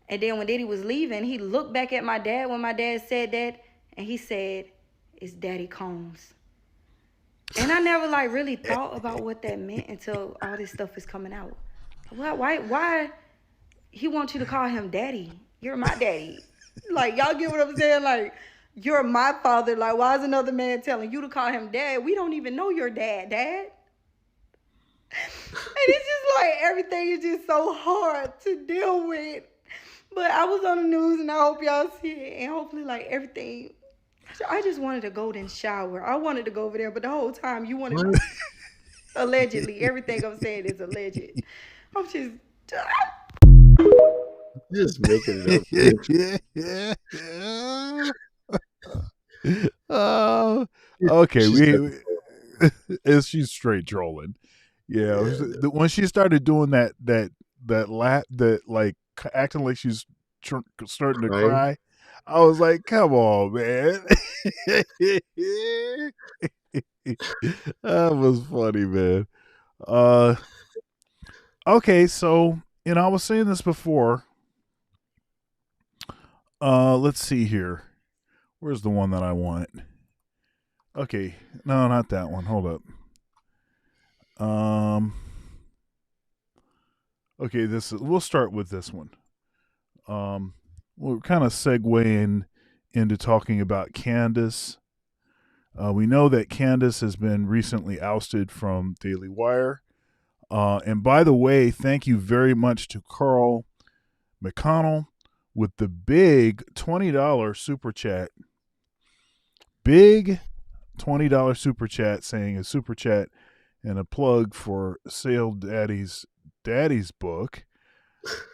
And then when Diddy was leaving, he looked back at my dad when my dad said that, and he said, it's Daddy Combs. And I never really thought about what that meant until all this stuff is coming out. Why he wants you to call him daddy? You're my daddy. Like, y'all get what I'm saying? Like, you're my father. Like, why is another man telling you to call him dad? We don't even know your dad. And it's just like everything is just so hard to deal with. But I was on the news, and I hope y'all see it. And hopefully, everything. I just wanted a golden shower. I wanted to go over there, but the whole time you wanted allegedly. Everything I'm saying is alleged. I'm just making it up. Okay, she's straight trolling. Yeah, when she started doing that acting like she's starting to cry, I was like, "Come on, man!" That was funny, man. Okay, so I was saying this before. Let's see here. Where's the one that I want? Okay, no, not that one. Hold up. Okay, we'll start with this one. We're kind of segueing into talking about Candace. We know that Candace has been recently ousted from Daily Wire. And by the way, thank you very much to Carl McConnell with the big $20 super chat. big $20 super chat saying a super chat and a plug for Sale Daddy's book,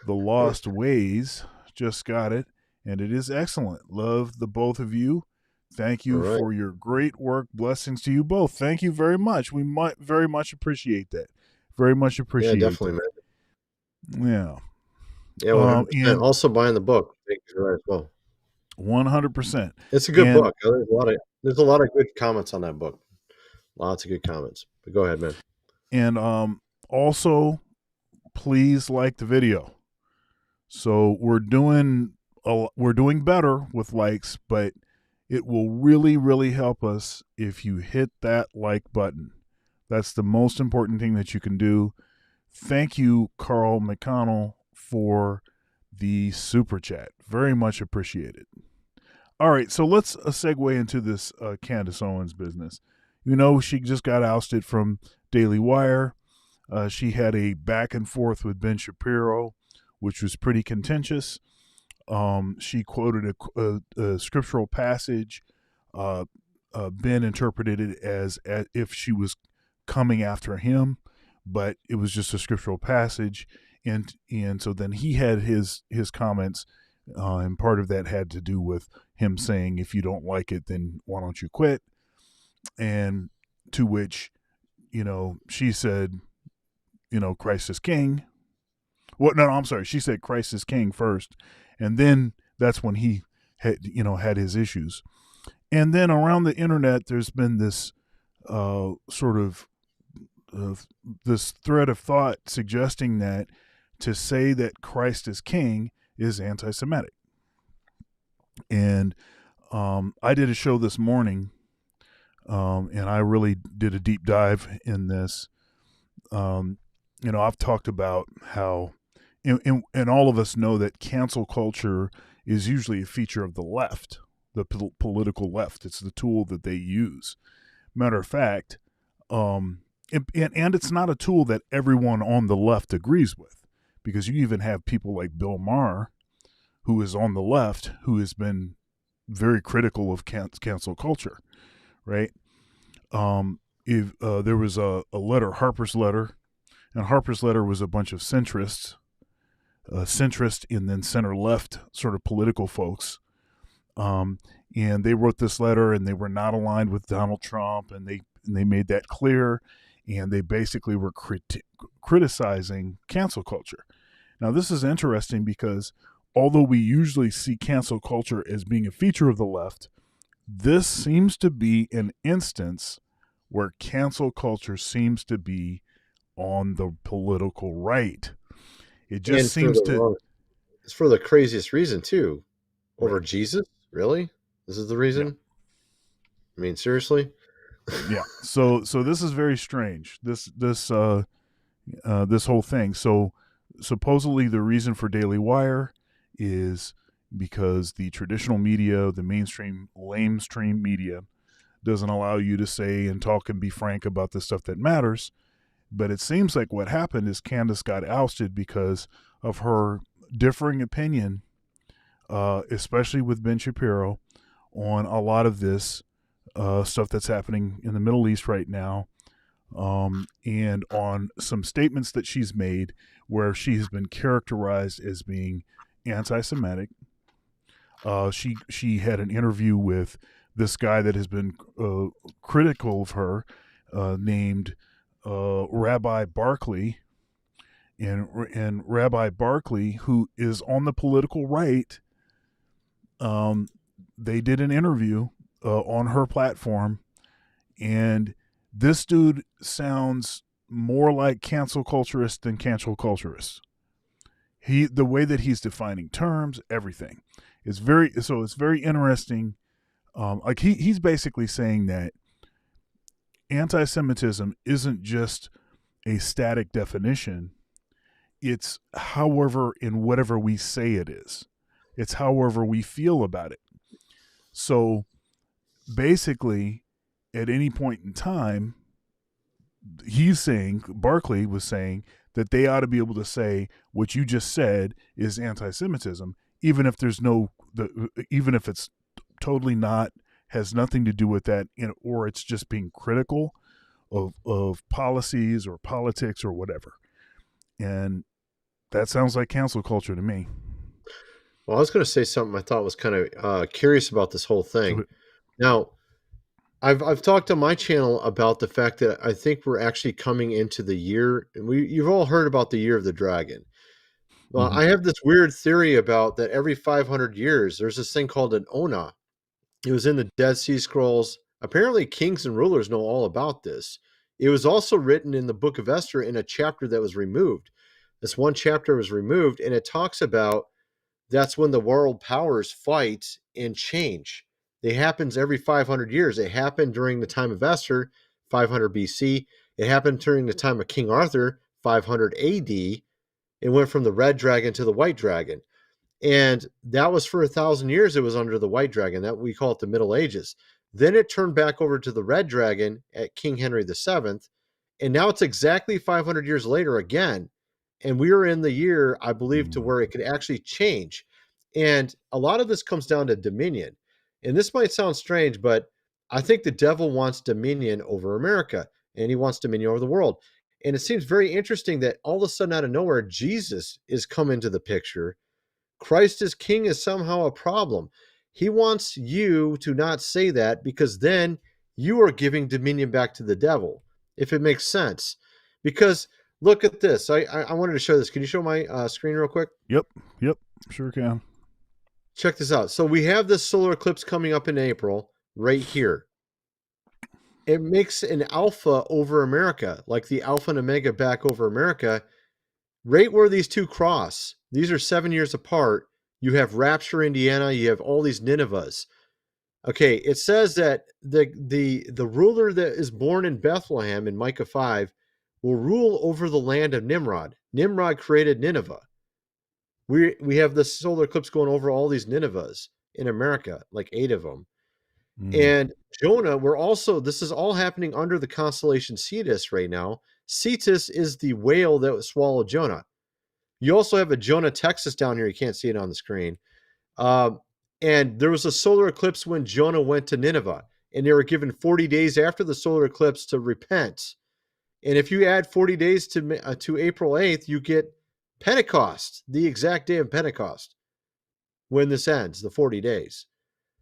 The Lost Ways. Just got it, and it is excellent. Love the both of you. Thank you for your great work. Blessings to you both. Thank you very much. We might very much appreciate that. Very much appreciate Yeah, definitely, that. Man. Yeah. 100%. And also buying the book. Thank you as well. 100%. It's a good book. There's a lot of good comments on that book. Lots of good comments. But go ahead, man. And also, please like the video. So we're doing better with likes, but it will really, really help us if you hit that like button. That's the most important thing that you can do. Thank you, Carl McConnell, for the super chat. Very much appreciated. All right, so let's segue into this Candace Owens business. You know, she just got ousted from Daily Wire. She had a back and forth with Ben Shapiro, which was pretty contentious. She quoted a scriptural passage. Ben interpreted it as if she was coming after him, but it was just a scriptural passage. And so then he had his comments, and part of that had to do with him saying, if you don't like it, then why don't you quit? And to which, she said, Christ is king. Well, no, I'm sorry. She said Christ is king first. And then that's when he had his issues. And then around the internet, there's been this sort of this thread of thought suggesting that to say that Christ is king is anti-Semitic. And I did a show this morning, and I really did a deep dive in this. I've talked about how, and all of us know that cancel culture is usually a feature of the left, the political left. It's the tool that they use. Matter of fact, and it's not a tool that everyone on the left agrees with, because you even have people like Bill Maher, who is on the left, who has been very critical of cancel culture, right? If there was a letter, Harper's letter, and Harper's letter was a bunch of centrist and then center left sort of political folks, and they wrote this letter, and they were not aligned with Donald Trump, and they made that clear, and they basically were criticizing cancel culture. Now, this is interesting because although we usually see cancel culture as being a feature of the left, this seems to be an instance where cancel culture seems to be on the political right. It just seems to... It's for the craziest reason, too. Over Jesus? Really? This is the reason? Yeah. I mean, seriously? Yeah. So this is very strange. This whole thing. So supposedly the reason for Daily Wire is because the traditional media, the mainstream media, doesn't allow you to say and talk and be frank about the stuff that matters. But it seems like what happened is Candace got ousted because of her differing opinion, especially with Ben Shapiro, on a lot of this stuff that's happening in the Middle East right now, and on some statements that she's made where she has been characterized as being anti-Semitic. She had an interview with this guy that has been critical of her, named Rabbi Barkley, and Rabbi Barkley, who is on the political right. They did an interview on her platform, and this dude sounds more like cancel culturist than cancel culturist. The way that he's defining terms, everything is very interesting. Like he's basically saying that anti-Semitism isn't just a static definition. It's however in whatever we say it is. It's however we feel about it. So basically, at any point in time, Barkley was saying that they ought to be able to say what you just said is anti-Semitism, even if it's totally not has nothing to do with that, or it's just being critical of policies or politics or whatever. And that sounds like cancel culture to me. Well, I was going to say something I thought was kind of curious about this whole thing. Now, I've talked on my channel about the fact that I think we're actually coming into the year, and you've all heard about the year of the dragon. Well, I have this weird theory about that every 500 years, there's this thing called an Ona. It was in the Dead Sea Scrolls. Apparently, kings and rulers know all about this. It was also written in the book of Esther in a chapter that was removed. This one chapter was removed, and it talks about that's when the world powers fight and change. It happens every 500 years. It happened during the time of Esther, 500 BC. It happened during the time of King Arthur, 500 AD. It went from the red dragon to the white dragon. And that was for 1,000 years. It was under the white dragon. That we call it the Middle Ages. Then it turned back over to the red dragon at King Henry VII. And now it's exactly 500 years later again. And we are in the year, I believe, to where it could actually change. And a lot of this comes down to dominion. And this might sound strange, but I think the devil wants dominion over America, and he wants dominion over the world. And it seems very interesting that all of a sudden, out of nowhere, Jesus is come into the picture. Christ as king is somehow a problem. He wants you to not say that, because then you are giving dominion back to the devil, if it makes sense. Because look at this. I wanted to show this. Can you show my screen real quick? Yep, sure can. Check this out. So we have this solar eclipse coming up in April right here. It makes an alpha over America, like the alpha and omega back over America, right where these two cross. These are 7 years apart. You have Rapture, Indiana. You have all these Ninevehs. Okay, it says that the ruler that is born in Bethlehem in Micah 5 will rule over the land of Nimrod. Nimrod created Nineveh. We have the solar eclipse going over all these Ninevehs in America, like 8 of them. And Jonah, this is all happening under the constellation Cetus right now. Cetus is the whale that swallowed Jonah. You also have a Jonah, Texas down here. You can't see it on the screen. And there was a solar eclipse when Jonah went to Nineveh, and they were given 40 days after the solar eclipse to repent. And if you add 40 days to April 8th, you get Pentecost, the exact day of Pentecost, when this ends, the 40 days.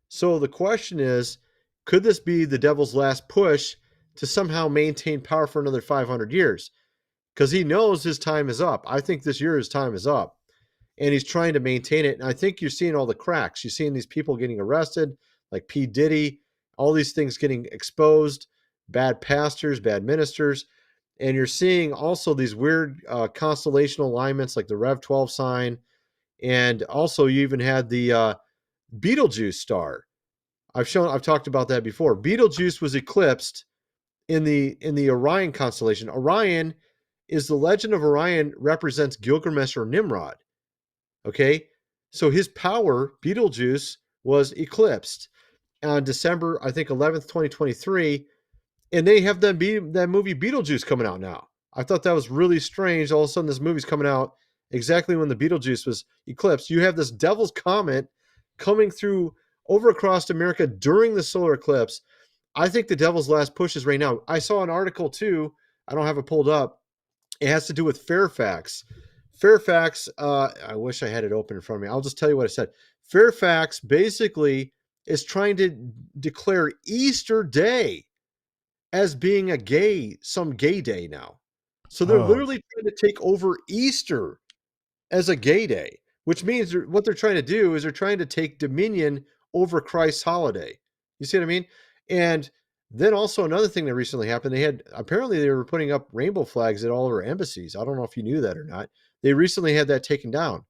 So the question is, could this be the devil's last push to somehow maintain power for another 500 years? Because he knows his time is up. I think this year his time is up. And he's trying to maintain it. And I think you're seeing all the cracks. You're seeing these people getting arrested, like P. Diddy, all these things getting exposed, bad pastors, bad ministers. And you're seeing also these weird constellational alignments like the Rev 12 sign. And also you even had the Betelgeuse star. I've talked about that before. Betelgeuse was eclipsed in the Orion constellation. Orion is the legend of Orion represents Gilgamesh or Nimrod. Okay, so his power, Betelgeuse, was eclipsed on December, I think 11th, 2023, and they have that movie Beetlejuice coming out now. I thought that was really strange. All of a sudden, this movie's coming out exactly when the Beetlejuice was eclipsed. You have this devil's comet coming through over across America during the solar eclipse. I think the devil's last push is right now. I saw an article too. I don't have it pulled up. It has to do with Fairfax. Fairfax, I wish I had it open in front of me. I'll just tell you what it said. Fairfax basically is trying to declare Easter Day as being some gay day now. So they're literally trying to take over Easter as a gay day, which means what they're trying to do is they're trying to take dominion over Christ's holiday. You see what I mean? And then also another thing that recently happened, they were putting up rainbow flags at all of our embassies. I don't know if you knew that or not. They recently had that taken down.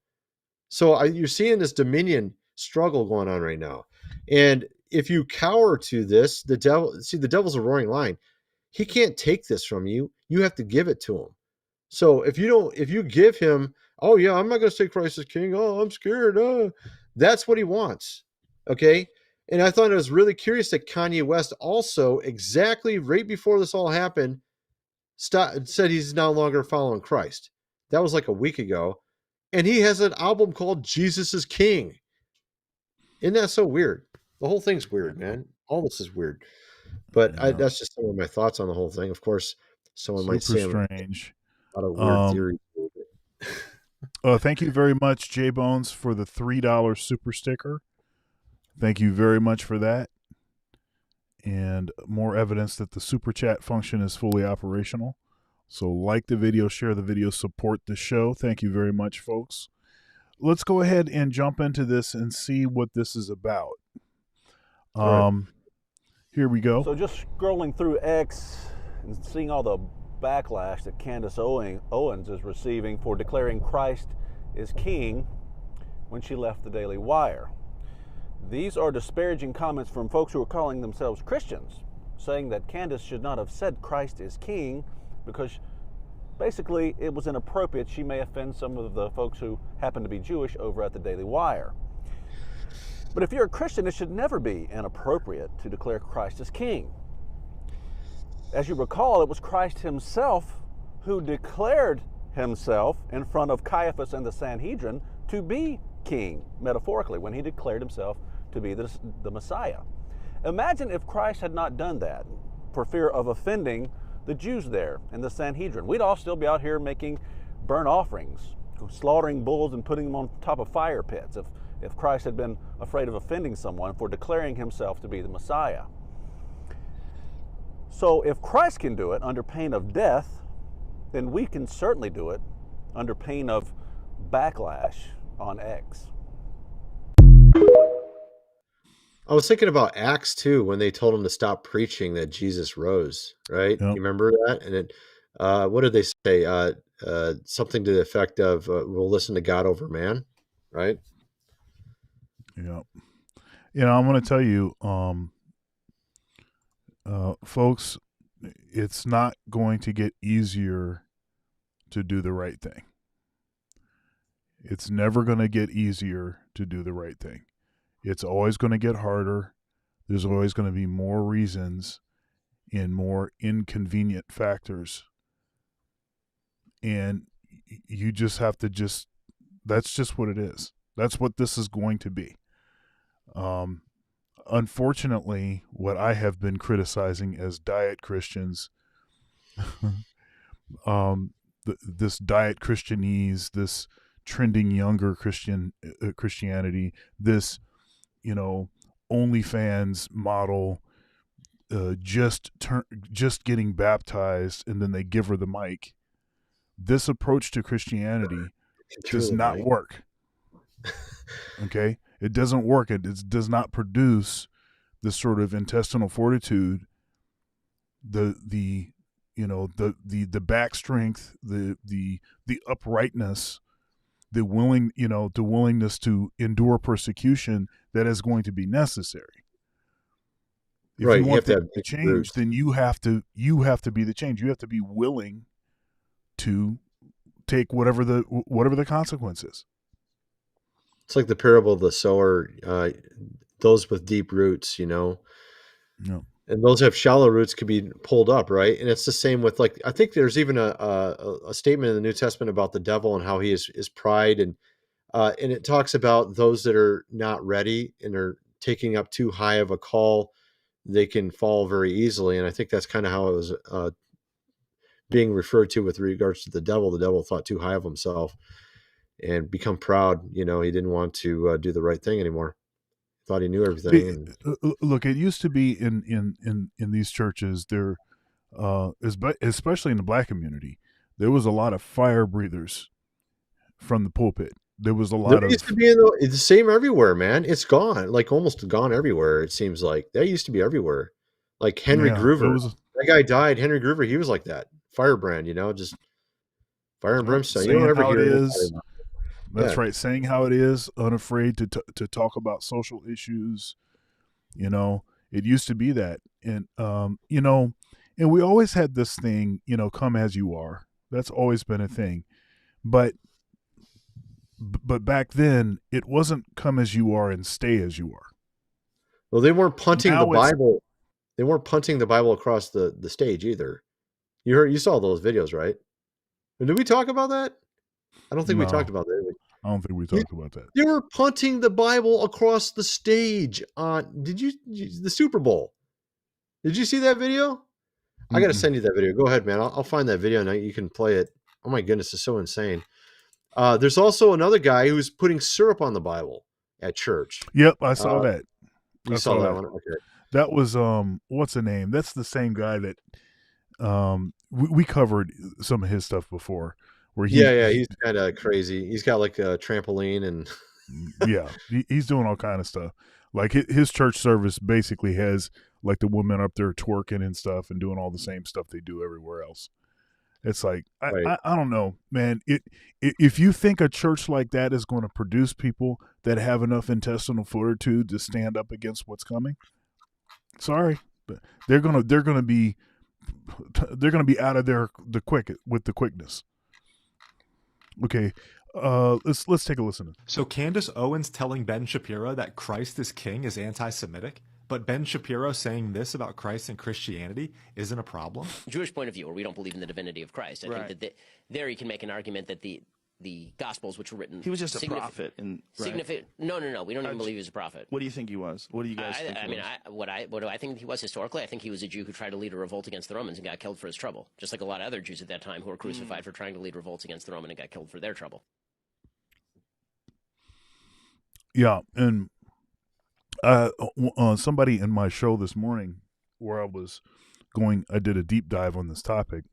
So you're seeing this dominion struggle going on right now. And if you cower to this, the devil's a roaring lion. He can't take this from you. You have to give it to him. So if you give him, oh yeah, I'm not going to say Christ is king. Oh, I'm scared. That's what he wants. Okay. And I thought it was really curious that Kanye West also, exactly right before this all happened, said he's no longer following Christ. That was like a week ago. And he has an album called Jesus is King. Isn't that so weird? The whole thing's weird, man. all this is weird. But Yeah. that's just some of my thoughts on the whole thing. Of course, someone might Super say I'm strange. a lot of weird theories. Thank you very much, J Bones, for the $3 super sticker. Thank you very much for that. And more evidence that the super chat function is fully operational. So like the video, share the video, support the show. Thank you very much, folks. Let's go ahead and jump into this and see what this is about. Here we go. So just scrolling through X and seeing all the backlash that Candace Owens is receiving for declaring Christ is king when she left the Daily Wire. These are disparaging comments from folks who are calling themselves Christians, saying that Candace should not have said Christ is king because basically it was inappropriate. She may offend some of the folks who happen to be Jewish over at the Daily Wire. But if you're a Christian, it should never be inappropriate to declare Christ as king. As you recall, it was Christ himself who declared himself in front of Caiaphas and the Sanhedrin to be king, metaphorically, when he declared himself to be the Messiah. Imagine if Christ had not done that for fear of offending the Jews there in the Sanhedrin. We'd all still be out here making burnt offerings, slaughtering bulls and putting them on top of fire pits if Christ had been afraid of offending someone for declaring himself to be the Messiah. So if Christ can do it under pain of death, then we can certainly do it under pain of backlash on X. I was thinking about Acts 2 when they told him to stop preaching that Jesus rose, right? Yep. You remember that? And it, what did they say? Something to the effect of, we'll listen to God over man, right? Yeah. I'm going to tell you, folks, it's not going to get easier to do the right thing. It's never going to get easier to do the right thing. It's always going to get harder. There's always going to be more reasons and more inconvenient factors. And you just have to that's just what it is. That's what this is going to be. Unfortunately, what I have been criticizing as diet Christians, this diet Christianese, this trending younger Christianity, this, OnlyFans model, just getting baptized and then they give her the mic. This approach to Christianity does not work. Okay? It doesn't work. It does not produce the sort of intestinal fortitude, the back strength, the uprightness, the willingness to endure persecution that is going to be necessary. If you want to change, then you have to be the change. You have to be willing to take whatever the consequence is. It's like the parable of the sower, those with deep roots, Yeah. And those have shallow roots could be pulled up, right? And it's the same with, like, I think there's even a statement in the New Testament about the devil and how he is pride, and it talks about those that are not ready and are taking up too high of a call, they can fall very easily. And I think that's kind of how it was being referred to with regards to the devil. The devil thought too high of himself and become proud. He didn't want to do the right thing anymore. Thought he knew everything. Look, it used to be in these churches there, especially in the black community, there was a lot of fire breathers from the pulpit. There was a lot of. Used to be it's the same everywhere, man. It's gone, like almost gone everywhere. It seems like that used to be everywhere. Like Henry Groover, that guy died. Henry Groover, he was like that firebrand, just fire and brimstone. You don't ever hear it is. That's right. Saying how it is, unafraid to talk about social issues. It used to be that. And, and we always had this thing, come as you are. That's always been a thing. But back then, it wasn't come as you are and stay as you are. Well, they weren't punting the Bible. They weren't punting the Bible across the stage either. You saw those videos, right? Did we talk about that? I don't think we talked about that. I don't think we talked about that. They were punting the Bible across the stage on the Super Bowl. Did you see that video? I got to send you that video. Go ahead, man. I'll find that video and you can play it. Oh my goodness, it's so insane. There's also another guy who's putting syrup on the Bible at church. Yep, I saw that. You saw that one? Okay. That was what's the name? That's the same guy that we covered some of his stuff before. Where he's kind of crazy. He's got like a trampoline and yeah, he's doing all kind of stuff. Like his church service basically has like the women up there twerking and stuff and doing all the same stuff they do everywhere else. It's like I don't know, man. If you think a church like that is going to produce people that have enough intestinal fortitude to stand up against what's coming, sorry, but they're gonna be out of there with the quickness. Okay, let's take a listen. So Candace Owens telling Ben Shapiro that Christ is king is anti-Semitic, but Ben Shapiro saying this about Christ and Christianity isn't a problem? Jewish point of view, where we don't believe in the divinity of Christ. I think that there you can make an argument that the Gospels, which were written... He was just a prophet. Right? No. We don't even believe he was a prophet. What do you think he was? What do you guys think he was? What do I think he was historically? I think he was a Jew who tried to lead a revolt against the Romans and got killed for his trouble. Just like a lot of other Jews at that time who were crucified for trying to lead revolts against the Roman and got killed for their trouble. Yeah, and somebody in my show this morning where I did a deep dive on this topic,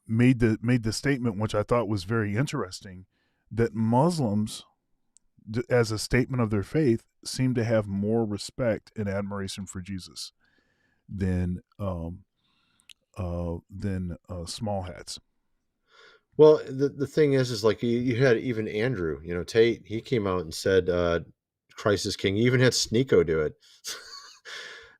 made the statement, which I thought was very interesting, that Muslims, as a statement of their faith, seem to have more respect and admiration for Jesus than small hats. Well, the thing is like you had even Andrew, Tate, he came out and said Christ is king. You even had Sneeko do it.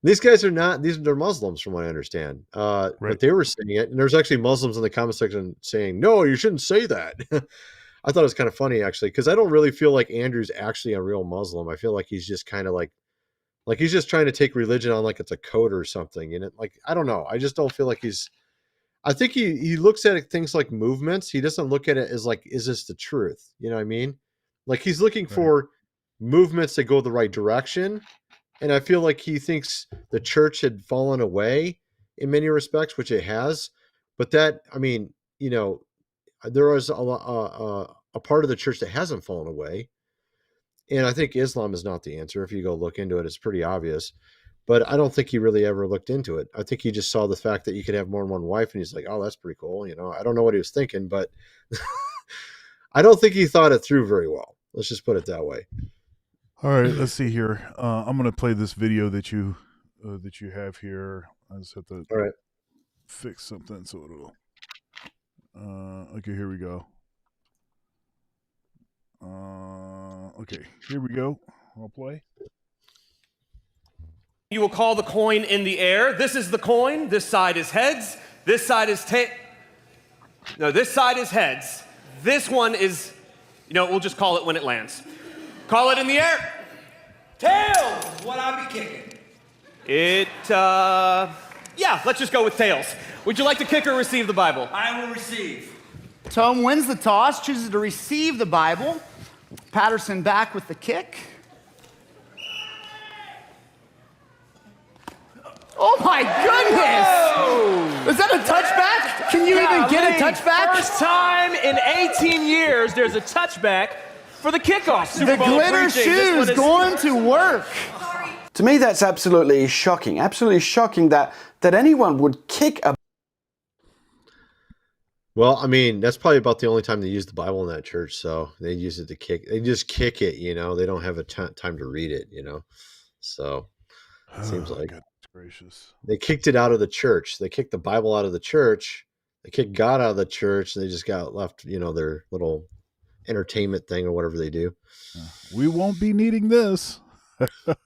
These guys are not, they're Muslims from what I understand. Right. But they were saying it, and there's actually Muslims in the comment section saying, no, you shouldn't say that. I thought it was kind of funny, actually, because I don't really feel like Andrew's actually a real Muslim. I feel like he's just kind of like he's just trying to take religion on like it's a code or something. And I don't know. I just don't feel like I think he looks at things like movements. He doesn't look at it as like, is this the truth? You know what I mean? Like he's looking for movements that go the right direction. And I feel like he thinks the church had fallen away in many respects, which it has. But that, I mean, there is a part of the church that hasn't fallen away. And I think Islam is not the answer. If you go look into it, it's pretty obvious. But I don't think he really ever looked into it. I think he just saw the fact that you could have more than one wife, and he's like, oh, that's pretty cool. I don't know what he was thinking, but I don't think he thought it through very well. Let's just put it that way. All right, let's see here. I'm going to play this video that you have here. I just have to fix something so it'll. Okay, here we go. Okay, here we go. I'll play. You will call the coin in the air. This is the coin. This side is heads. This side is No, this side is heads. This one is, we'll just call it when it lands. Call it in the air. Tails is what I be kicking. Let's just go with tails. Would you like to kick or receive the Bible? I will receive. Tom wins the toss, chooses to receive the Bible. Patterson back with the kick. Oh my goodness! Whoa. Is that a touchback? Can you even get a touchback? First time in 18 years there's a touchback for the kickoff. The glitter shoes going to work. To me, that's absolutely shocking. Absolutely shocking that anyone would kick a... Well, I mean, that's probably about the only time they use the Bible in that church. So they use it to kick. They just kick it, They don't have a time to read it, So it seems like gracious. They kicked it out of the church. They kicked the Bible out of the church. They kicked God out of the church. And they just got left, their little entertainment thing or whatever they do. We won't be needing this.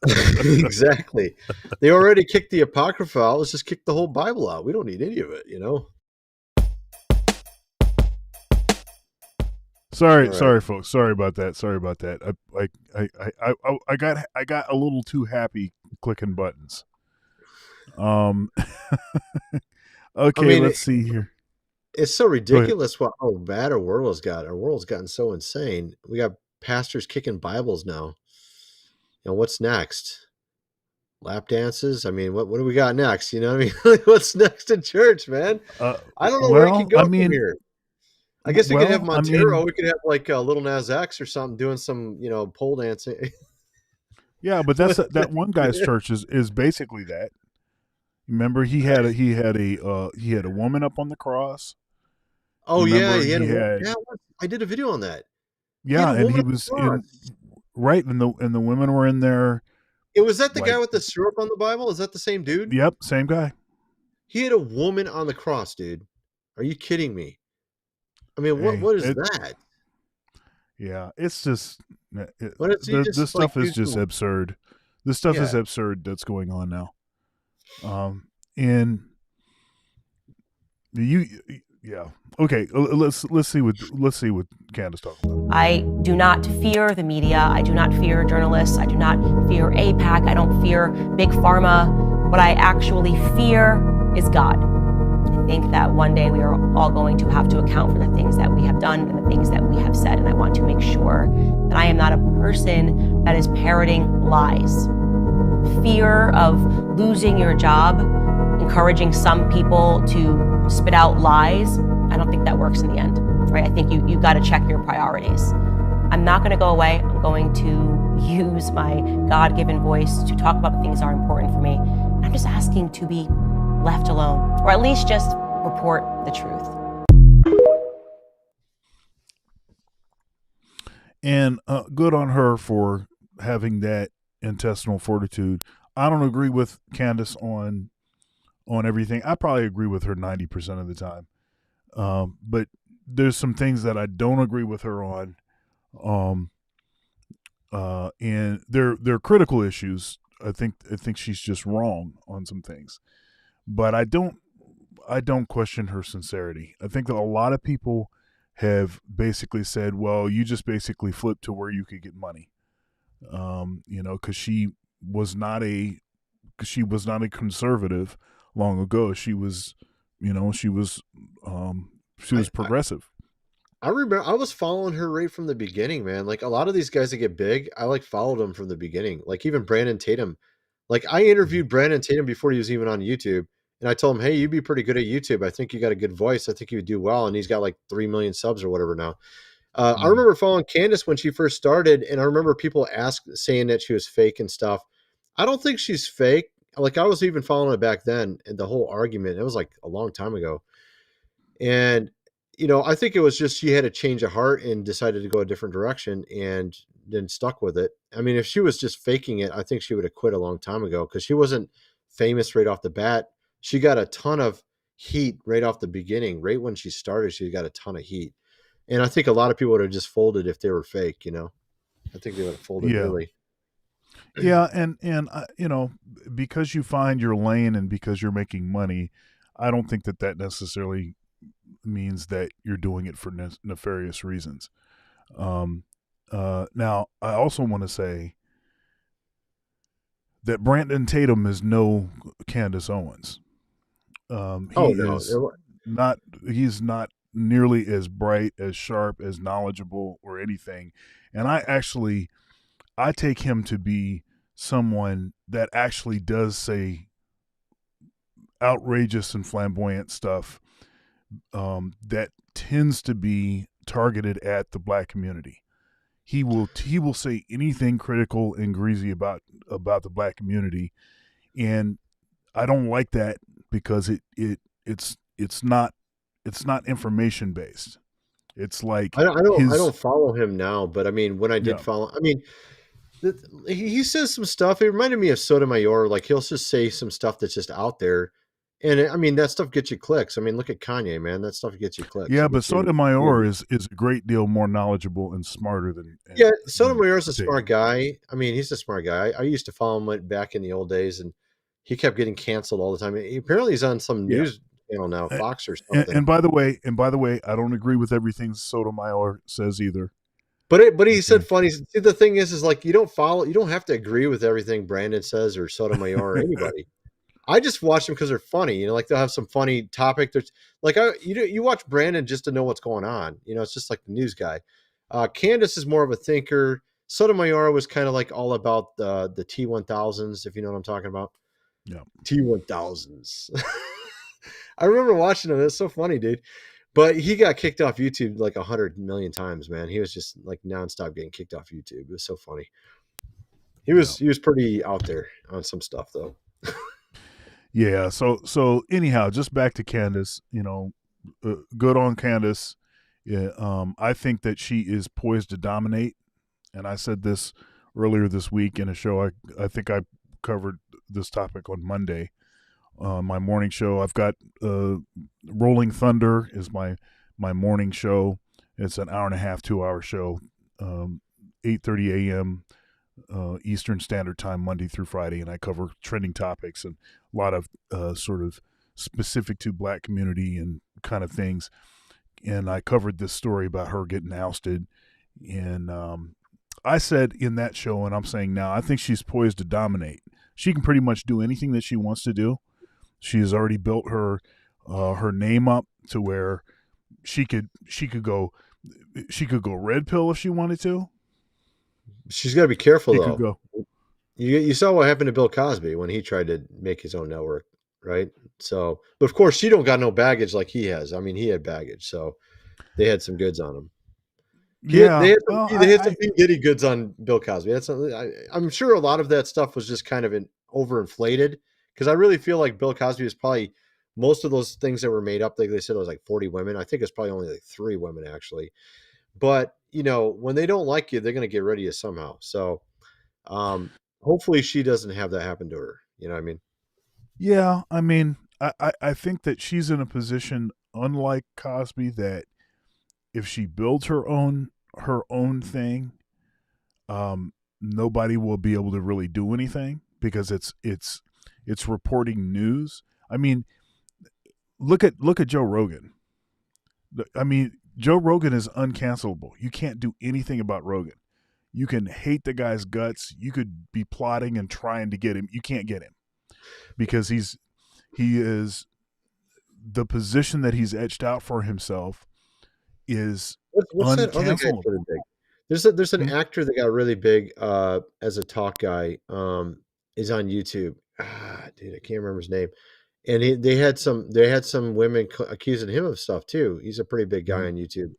Exactly. They already kicked the Apocrypha out. Let's just kick the whole Bible out. We don't need any of it, Sorry, folks. Sorry about that. I got a little too happy clicking buttons. Okay, let's see here. It's so ridiculous how bad our world has got. Our world's gotten so insane. We got pastors kicking Bibles now. What's next? Lap dances? I mean, what do we got next? You know what I mean? Like, what's next in church, man? I don't know where you can go from here. I guess we could have Montero. We could have like Little Nas X or something doing some, pole dancing. Yeah, but that one guy's church is basically that. Remember, he had a woman up on the cross. Oh yeah, I did a video on that. Yeah, and he was in right, and the women were in there. Was that the guy with the syrup on the Bible? Is that the same dude? Yep, same guy. He had a woman on the cross, dude. Are you kidding me? I mean, what is that? Yeah, it's just this stuff is just absurd. This stuff is absurd that's going on now. And okay. Let's see what Candace talks about. I do not fear the media. I do not fear journalists. I do not fear AIPAC. I don't fear big pharma. What I actually fear is God. I think that one day we are all going to have to account for the things that we have done and the things that we have said. And I want to make sure that I am not a person that is parroting lies. Fear of losing your job, encouraging some people to spit out lies, I don't think that works in the end, right? I think you've got to check your priorities. I'm not going to go away. I'm going to use my God-given voice to talk about the things that are important for me. And I'm just asking to be left alone, or at least just report the truth. And good on her for having that intestinal fortitude. I don't agree with Candace on everything. I probably agree with her 90% of the time. But there's some things that I don't agree with her on. And they're critical issues. I think she's just wrong on some things. But I don't question her sincerity. I think that a lot of people have basically said, well, you just basically flipped to where you could get money. Because she was not a conservative long ago. She was progressive. I remember I was following her right from the beginning, man. Like a lot of these guys that get big, I followed them from the beginning. Like even Brandon Tatum. Like I interviewed Brandon Tatum before he was even on YouTube, and I told him, "Hey, you'd be pretty good at YouTube. I think you got a good voice. I think you would do well." And he's got like 3 million subs or whatever now. I remember following Candace when she first started, and I remember people saying that she was fake and stuff. I don't think she's fake. Like I was even following it back then, and the whole argument, it was like a long time ago. And I think it was just she had a change of heart and decided to go a different direction and then stuck with it. I mean, if she was just faking it, I think she would have quit a long time ago because she wasn't famous right off the bat. She got a ton of heat right off the beginning. Right when she started, she got a ton of heat. And I think a lot of people would have just folded if they were fake, I think they would have folded early. Yeah, and because you find your lane and because you're making money, I don't think that necessarily means that you're doing it for nefarious reasons. Now, I also want to say that Brandon Tatum is no Candace Owens. He's not nearly as bright, as sharp, as knowledgeable, or anything. And I take him to be someone that actually does say outrageous and flamboyant stuff that tends to be targeted at the black community. He will say anything critical and greasy about the black community, and I don't like that because it's not information based. It's like I don't follow him now, but I mean when I did follow, I mean he says some stuff. It reminded me of Sotomayor. Like he'll just say some stuff that's just out there. And I mean, that stuff gets you clicks. I mean, look at Kanye, man. That stuff gets you clicks. Yeah, but Sotomayor is a great deal more knowledgeable and smarter than. Sotomayor's a smart guy. I mean, he's a smart guy. I used to follow him back in the old days, and he kept getting canceled all the time. Apparently, he's on some news channel now, Fox or something. And by the way, I don't agree with everything Sotomayor says either. But he said funny. See, the thing is like you don't have to agree with everything Brandon says or Sotomayor or anybody. I just watch them because they're funny. You know, like they'll have some funny topic. There's like you watch Brandon just to know what's going on. You know, it's just like the news guy. Candace is more of a thinker. Sotomayor was kind of like all about the T1000s, if you know what I'm talking about. Yeah, T1000s. I remember watching him. It's so funny, dude. But he got kicked off YouTube like 100 million times, man. He was just like nonstop getting kicked off YouTube. It was so funny. He was pretty out there on some stuff though. Yeah. So anyhow, just back to Candace. You know, good on Candace. Yeah. I think that she is poised to dominate, and I said this earlier this week in a show. I think I covered this topic on Monday. My morning show. I've got Rolling Thunder is my morning show. It's an hour and a half, 2-hour show, 8:30 a.m. Eastern Standard Time, Monday through Friday, and I cover trending topics and a lot of sort of specific to Black community and kind of things. And I covered this story about her getting ousted, and I said in that show, and I'm saying now, I think she's poised to dominate. She can pretty much do anything that she wants to do. She has already built her name up to where she could go red pill if she wanted to. She's got to be careful She though. could go. You saw what happened to Bill Cosby when he tried to make his own network, right? So, but of course, she don't got no baggage like he has. I mean, he had baggage, so they had some goods on him. They had some P. Diddy goods on Bill Cosby. I'm sure a lot of that stuff was just kind of overinflated, because I really feel like Bill Cosby was probably, most of those things that were made up, like they said it was like 40 women. I think it's probably only like 3 women actually. But, you know, when they don't like you, they're going to get rid of you somehow. So hopefully she doesn't have that happen to her. You know what I mean? Yeah, I mean, I think that she's in a position, unlike Cosby, that if she builds her own thing, nobody will be able to really do anything, because it's reporting news. I mean, look at Joe Rogan. I mean, Joe Rogan is uncancelable. You can't do anything about Rogan. You can hate the guy's guts. You could be plotting and trying to get him. You can't get him, because he is the position that he's etched out for himself is what's that other guy uncancelable. really big? There's an actor that got really big as a talk guy. Is on YouTube. Dude, I can't remember his name. And they had some women accusing him of stuff too. He's a pretty big guy on YouTube.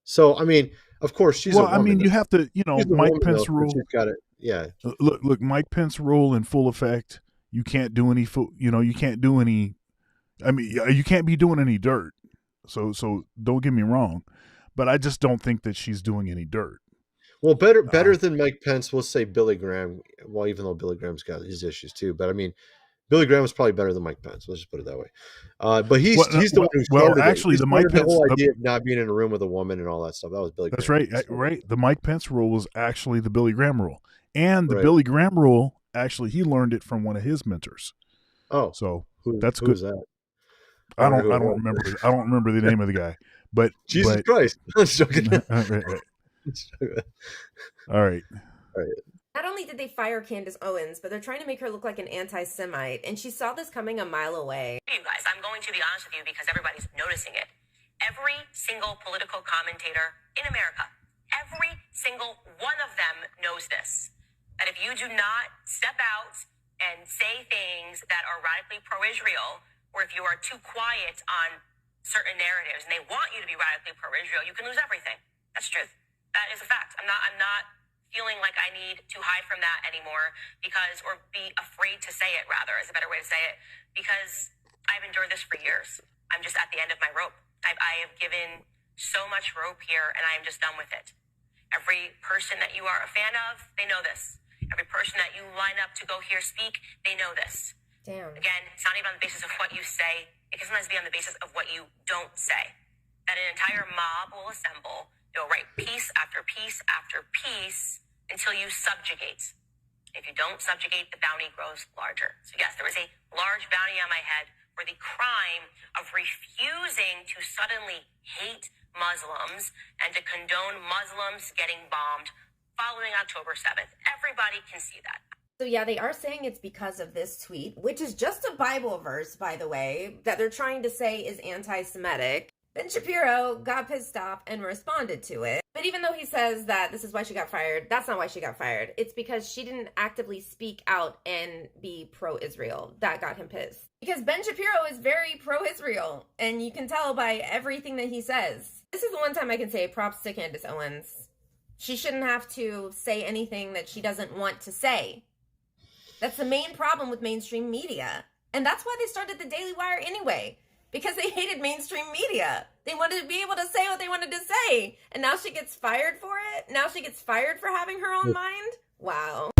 So I mean, of course, she's a woman. I mean, you have to, Mike Pence rule. She's got it. Yeah. Look, Mike Pence rule in full effect. You can't do any. You can't do any. I mean, you can't be doing any dirt. So don't get me wrong, but I just don't think that she's doing any dirt. Well, better than Mike Pence, we'll say Billy Graham. Well, even though Billy Graham's got his issues too, but I mean, Billy Graham is probably better than Mike Pence. Let's just put it that way. But he's the one who started actually, the Mike Pence, the whole idea of not being in a room with a woman and all that stuff. That was Billy. That's Graham. right. Right. The Mike Pence rule was actually the Billy Graham rule, and the Billy Graham rule actually he learned it from one of his mentors. Oh, so that's good. Who's that? I don't remember. I don't remember the name of the guy. But Jesus Christ, I'm joking. Right. All right. Not only did they fire Candace Owens, but they're trying to make her look like an anti-Semite, and she saw this coming a mile away. You guys, I'm going to be honest with you because everybody's noticing it. Every single political commentator in America, every single one of them knows this. That if you do not step out and say things that are radically pro-Israel, or if you are too quiet on certain narratives and they want you to be radically pro-Israel, you can lose everything. That's the truth. That is a fact. I'm not feeling like I need to hide from that anymore or be afraid to say it, rather, is a better way to say it, because I've endured this for years. I'm just at the end of my rope. I have given so much rope here, and I am just done with it. Every person that you are a fan of, they know this. Every person that you line up to go here speak, they know this. Damn. Again, it's not even on the basis of what you say. It can sometimes be on the basis of what you don't say. That an entire mob will assemble. They'll write piece after piece after piece until you subjugate. If you don't subjugate, the bounty grows larger. So yes, there was a large bounty on my head for the crime of refusing to suddenly hate Muslims and to condone Muslims getting bombed following October 7th. Everybody can see that. So So yeah, they are saying it's because of this tweet, which is just a Bible verse, by the way, that they're trying to say is anti-Semitic. Ben Shapiro got pissed off and responded to it. But even though he says that this is why she got fired, that's not why she got fired. It's because she didn't actively speak out and be pro-Israel. That got him pissed. Because Ben Shapiro is very pro-Israel, and you can tell by everything that he says. This is the one time I can say props to Candace Owens. She shouldn't have to say anything that she doesn't want to say. That's the main problem with mainstream media. And that's why they started the Daily Wire anyway. Because they hated mainstream media. They wanted to be able to say what they wanted to say. And now she gets fired for it? Now she gets fired for having her own mind? Wow.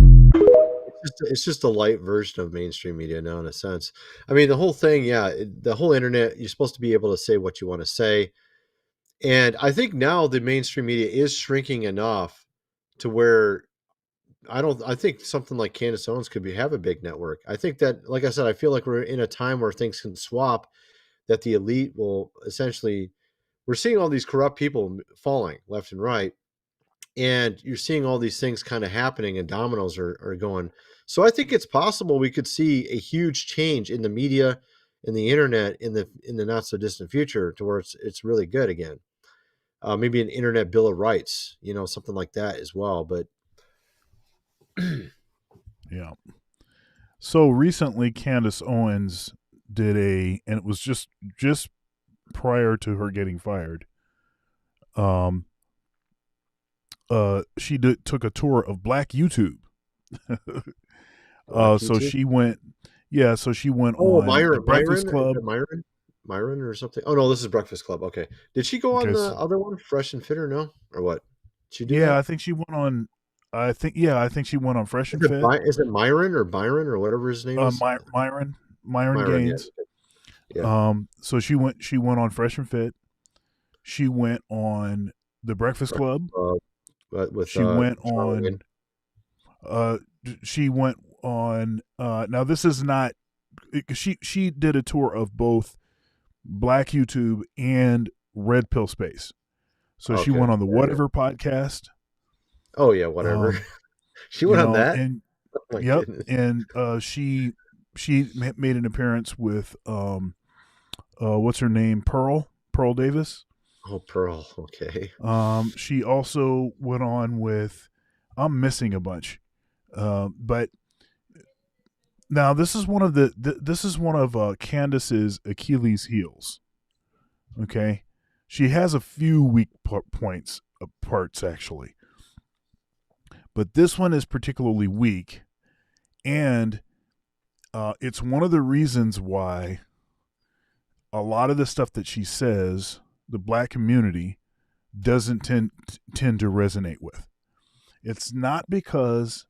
It's just a light version of mainstream media now, in a sense. I mean, the whole thing, the whole internet, you're supposed to be able to say what you want to say. And I think now the mainstream media is shrinking enough to where I think something like Candace Owens could have a big network. I think that, like I said, I feel like we're in a time where things can swap, that the elite will essentially, we're seeing all these corrupt people falling left and right. And you're seeing all these things kind of happening, and dominoes are going. So I think it's possible we could see a huge change in the media and the internet in the not so distant future, to where it's really good again. Maybe an internet bill of rights, something like that as well. But yeah. So recently, Candace Owens did and it was just prior to her getting fired. She took a tour of Black YouTube. So she went on Myron, the Breakfast Club. Myron or something. Oh no, this is Breakfast Club. Okay, did she go on the other one, Fresh and Fit, or no, or what? She did. Yeah, I think she went on. I think she went on Fresh and Fit. Is it Myron or Byron or whatever his name is? Myron Gaines. Yeah. So she went on Fresh and Fit. She went on the Breakfast Club. She went on. Now this is not. She did a tour of both Black YouTube and Red Pill Space. So she went on the Whatever podcast. Oh yeah, whatever. She went on that. And and she made an appearance with what's her name, Pearl Davis. Oh, Pearl. Okay. She also went on with, I'm missing a bunch, but now this is one of Candace's Achilles heels. Okay, she has a few weak parts actually, but this one is particularly weak, and it's one of the reasons why a lot of the stuff that she says, the Black community doesn't tend to resonate with. It's not because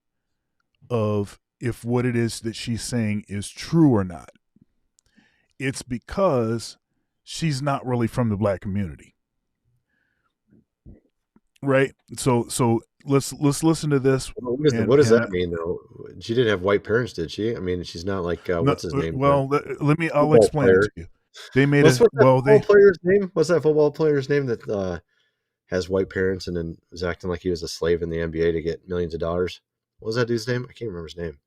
of if what it is that she's saying is true or not. It's because she's not really from the Black community. Right? So let's listen to this. What does that mean though? She didn't have white parents, did she? I mean, she's not like what's his name? Well, I'll explain it to you. They made player's name? What's that football player's name that has white parents and then was acting like he was a slave in the NBA to get millions of dollars? What was that dude's name? I can't remember his name.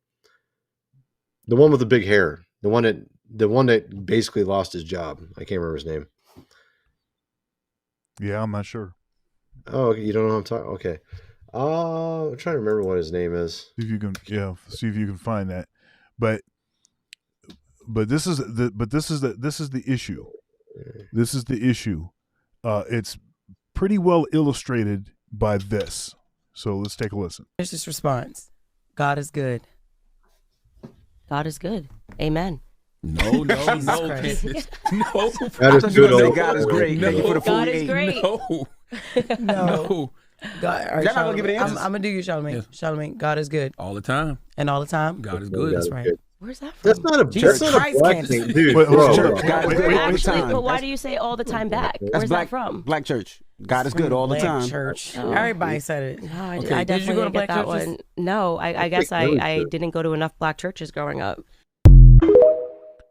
The one with the big hair. The one that basically lost his job. I can't remember his name. Yeah, I'm not sure. Oh, you don't know who I'm talking? Okay. I'm trying to remember what his name is. See if you can find that. But this is the issue. This is the issue. It's pretty well illustrated by this. So let's take a listen. Here's this response. God is good. God is good. Amen. No. That is good. God is great. No. Thank you for the God is great. No. God, all right, Y'all not gonna give it answers? I'm gonna do you, Charlamagne. Yes. Charlamagne, God is good. All the time. And all the time? God is good. That's right. Where's that from? That's not a black thing, dude. But why do you say all the time back? Where's that from? Black church. God is good all the Black time. church. Oh. Everybody said it. No, I Okay. definitely Did you go to didn't get black that churches? one. No, I guess I didn't go to enough Black churches growing up.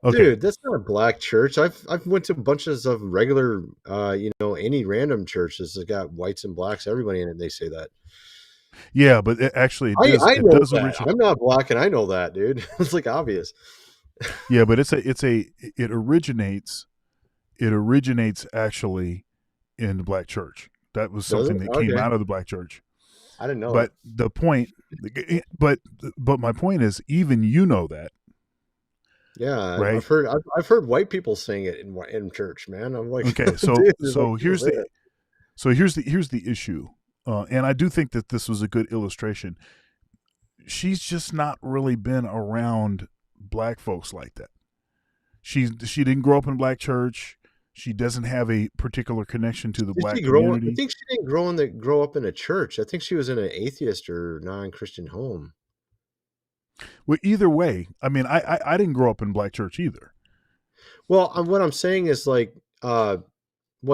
Okay. Dude, that's not a black church. I've went to bunches of regular, any random churches that got whites and blacks, everybody in it. And they say that. Yeah, but actually, I it know does that. originate. I'm not black, and I know that, dude. It's like obvious. Yeah, but it originates actually in the black church. That was Does something it? that came Okay. out of the black church. I didn't know But that. the point, but my point is, even you know that, Yeah, right? I've heard white people sing it in church, man. I'm like, Okay, dude, so there's like people say it. here's the issue, and I do think that this was a good illustration. She's just not really been around black folks like that. She didn't grow up in a black church. She doesn't have a particular connection to the Did black she grow up? I community. think she didn't grow up in a church. I think she was in an atheist or non-Christian home. Well, either way, I mean, I didn't grow up in black church either. Well, what I'm saying is like, well,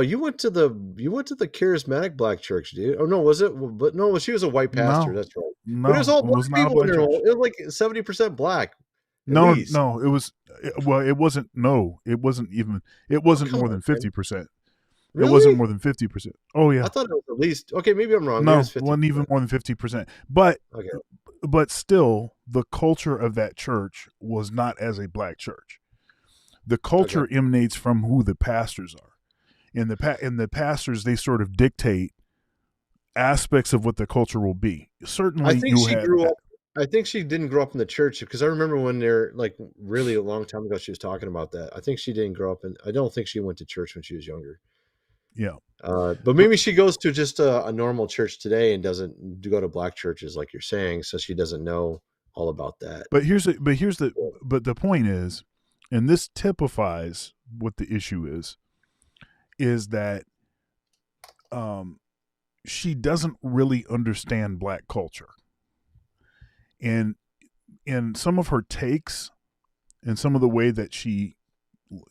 you went to the charismatic black church, dude. Oh no, was it? But no, she was a white pastor. No, That's right. But it was no, all it black was not a people in black there. church. It was like 70% black, at No, least. no, it was. Well, it wasn't. No, it wasn't even. It wasn't come more on, than man. 50%. Really? It wasn't more than 50%. Oh yeah. I thought it was at least. Okay, maybe I'm wrong. Maybe No, it it was 50%. wasn't even more than 50%. But Okay. but still, the culture of that church was not as a black church. The culture emanates from who the pastors are, and the pastors, they sort of dictate aspects of what the culture will be. Certainly, I think you she have. grew up. I think she didn't grow up in the church because I remember when they're like really a long time ago. She was talking about that. I think she didn't grow up in. I don't think she went to church when she was younger. Yeah. But maybe she goes to just a normal church today and doesn't go to black churches like you're saying, so she doesn't know all about that. But the point is, and this typifies what the issue is that she doesn't really understand black culture. And in some of her takes and some of the way that she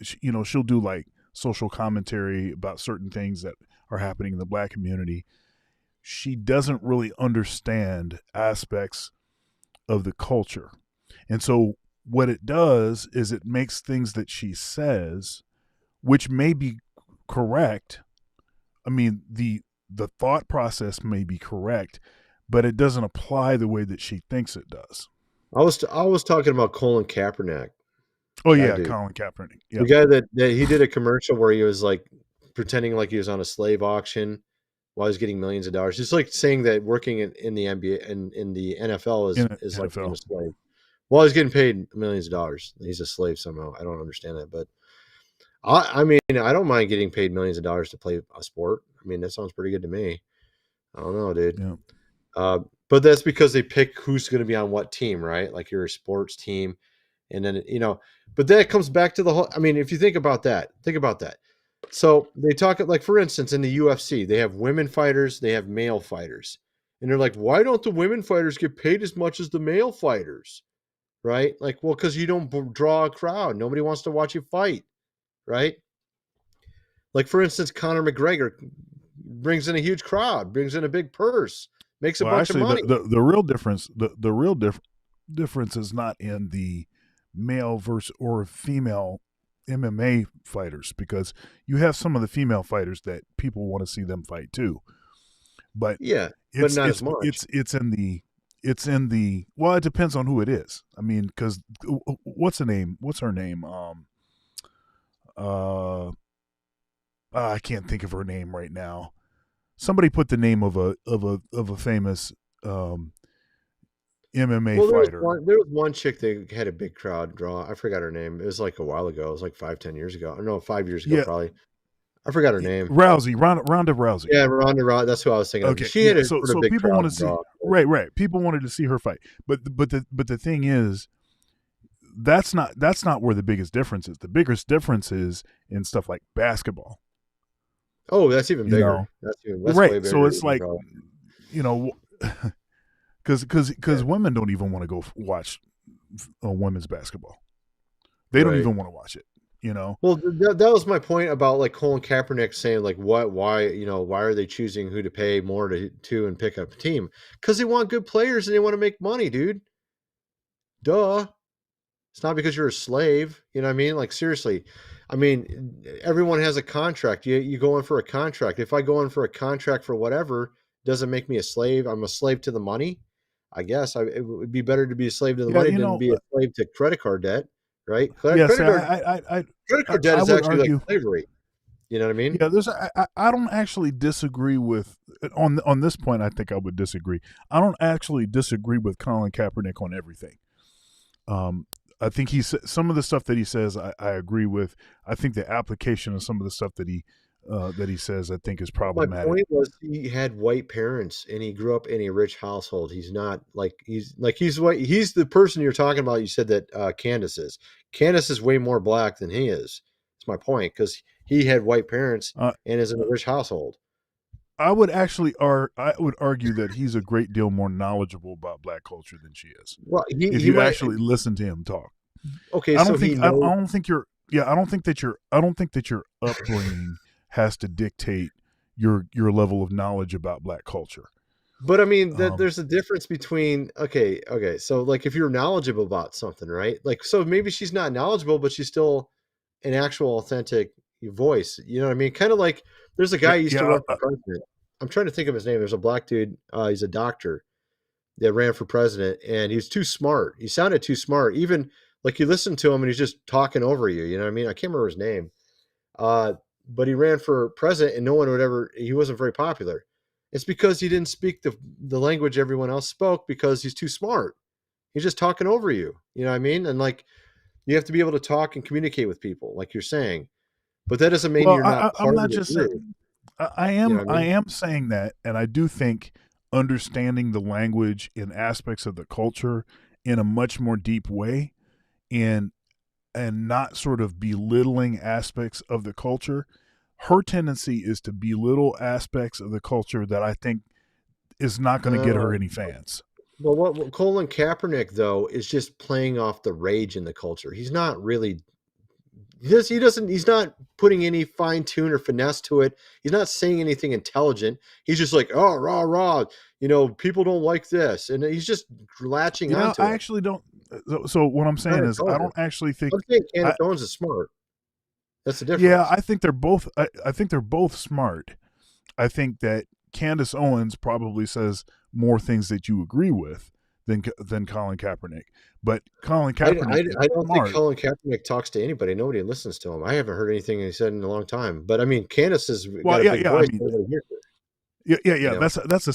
she'll do like social commentary about certain things that are happening in the black community, she doesn't really understand aspects of the culture. And so what it does is it makes things that she says, which may be correct. I mean, the thought process may be correct, but it doesn't apply the way that she thinks it does. I was talking about Colin Kaepernick. Oh yeah, Colin Kaepernick. The guy that he did a commercial where he was like pretending like he was on a slave auction while he's getting millions of dollars. It's like saying that working in the NBA and in the NFL is like being a slave. Well, he's getting paid millions of dollars. He's a slave somehow. I don't understand that, but I mean, I don't mind getting paid millions of dollars to play a sport. I mean, that sounds pretty good to me. I don't know, dude. Yeah. But that's because they pick who's going to be on what team, right? Like you're a sports team, and then but that comes back to the whole. I mean, if you think about that. So they talk like, for instance, in the UFC, they have women fighters, they have male fighters, and they're like, why don't the women fighters get paid as much as the male fighters? Right? Like, well, because you don't draw a crowd. Nobody wants to watch you fight, right? Like, for instance, Conor McGregor brings in a huge crowd, brings in a big purse, makes a bunch of money. The real difference, the real difference is not in the male versus or female MMA fighters, because you have some of the female fighters that people want to see them fight too. But but not as much. It's in the well, it depends on who it is. I mean, because what's her name? I can't think of her name right now. Somebody put the name of a famous MMA fighter. There was one chick that had a big crowd draw. I forgot her name. It was like a while ago. It was like 5-10 years ago. No, 5 years ago, probably. I forgot her name. Ronda Rousey. Yeah, Ronda Rousey. That's who I was thinking of. She had a so big people crowd want to see draw. right. People wanted to see her fight, but the thing is, that's not where the biggest difference is. The biggest difference is in stuff like basketball. Oh, that's even bigger. That's right. Way bigger. So it's like, because women don't even want to go watch women's basketball. They don't even want to watch it. Well, that was my point about like Colin Kaepernick saying like why are they choosing who to pay more to and pick up a team? Because they want good players and they want to make money, dude. Duh. It's not because you're a slave. You know what I mean? Like, seriously. I mean, everyone has a contract. You go in for a contract. If I go in for a contract for whatever doesn't make me a slave. I'm a slave to the money. I guess it would be better to be a slave to the Yeah, money you than know, be a slave to credit card debt, right? yeah. Credit See, card credit card debt I is would actually like argue. slavery. You know what I mean? Yeah, I don't actually disagree with on this point. I think I would disagree. I don't actually disagree with Colin Kaepernick on everything. I think some of the stuff that he says I agree with. I think the application of some of the stuff that he says I think is My problematic. point was he had white parents and he grew up in a rich household. He's not like he's white. He's the person you're talking about. You said that Candace is. Candace is way more black than he is. That's my point because he had white parents and is in a rich household. I would argue that he's a great deal more knowledgeable about black culture than she is. Well, if you actually listen to him talk. Okay, I don't so think he I knows. don't think your I don't think that your upbringing has to dictate your level of knowledge about black culture. But I mean, there's a difference between okay. So like, if you're knowledgeable about something, right? Like, so maybe she's not knowledgeable, but she's still an actual authentic voice. You know what I mean? Kind of like there's a guy who used to run for president. I'm trying to think of his name. There's a black dude. He's a doctor that ran for president, and he's too smart. He sounded too smart. Even like you listen to him, and he's just talking over you. You know what I mean? I can't remember his name. But he ran for president, and no one would ever. He wasn't very popular. It's because he didn't speak the language everyone else spoke because he's too smart. He's just talking over you. You know what I mean? And like, you have to be able to talk and communicate with people, like you're saying. But that doesn't mean you're not part I'm not of the just group. saying. I am. You know what I mean? I am saying that, and I do think understanding the language and aspects of the culture in a much more deep way, and not sort of belittling aspects of the culture. Her tendency is to belittle aspects of the culture that I think is not going to get her any fans. Well, what Colin Kaepernick though is just playing off the rage in the culture. He's not really. He's not putting any fine tune or finesse to it. He's not saying anything intelligent. He's just like, oh, rah, rah. You know, people don't like this. And he's just latching onto it. I actually don't. So what I'm saying is I don't actually think. I'm saying Candace Owens is smart. That's the difference. Yeah, I think they're both. I think they're both smart. I think that Candace Owens probably says more things that you agree with than Colin Kaepernick. But Colin Kaepernick, I don't think Colin Kaepernick talks to anybody. Nobody listens to him. I haven't heard anything he said in a long time. But I mean, Candace has got a big voice. Yeah. That's a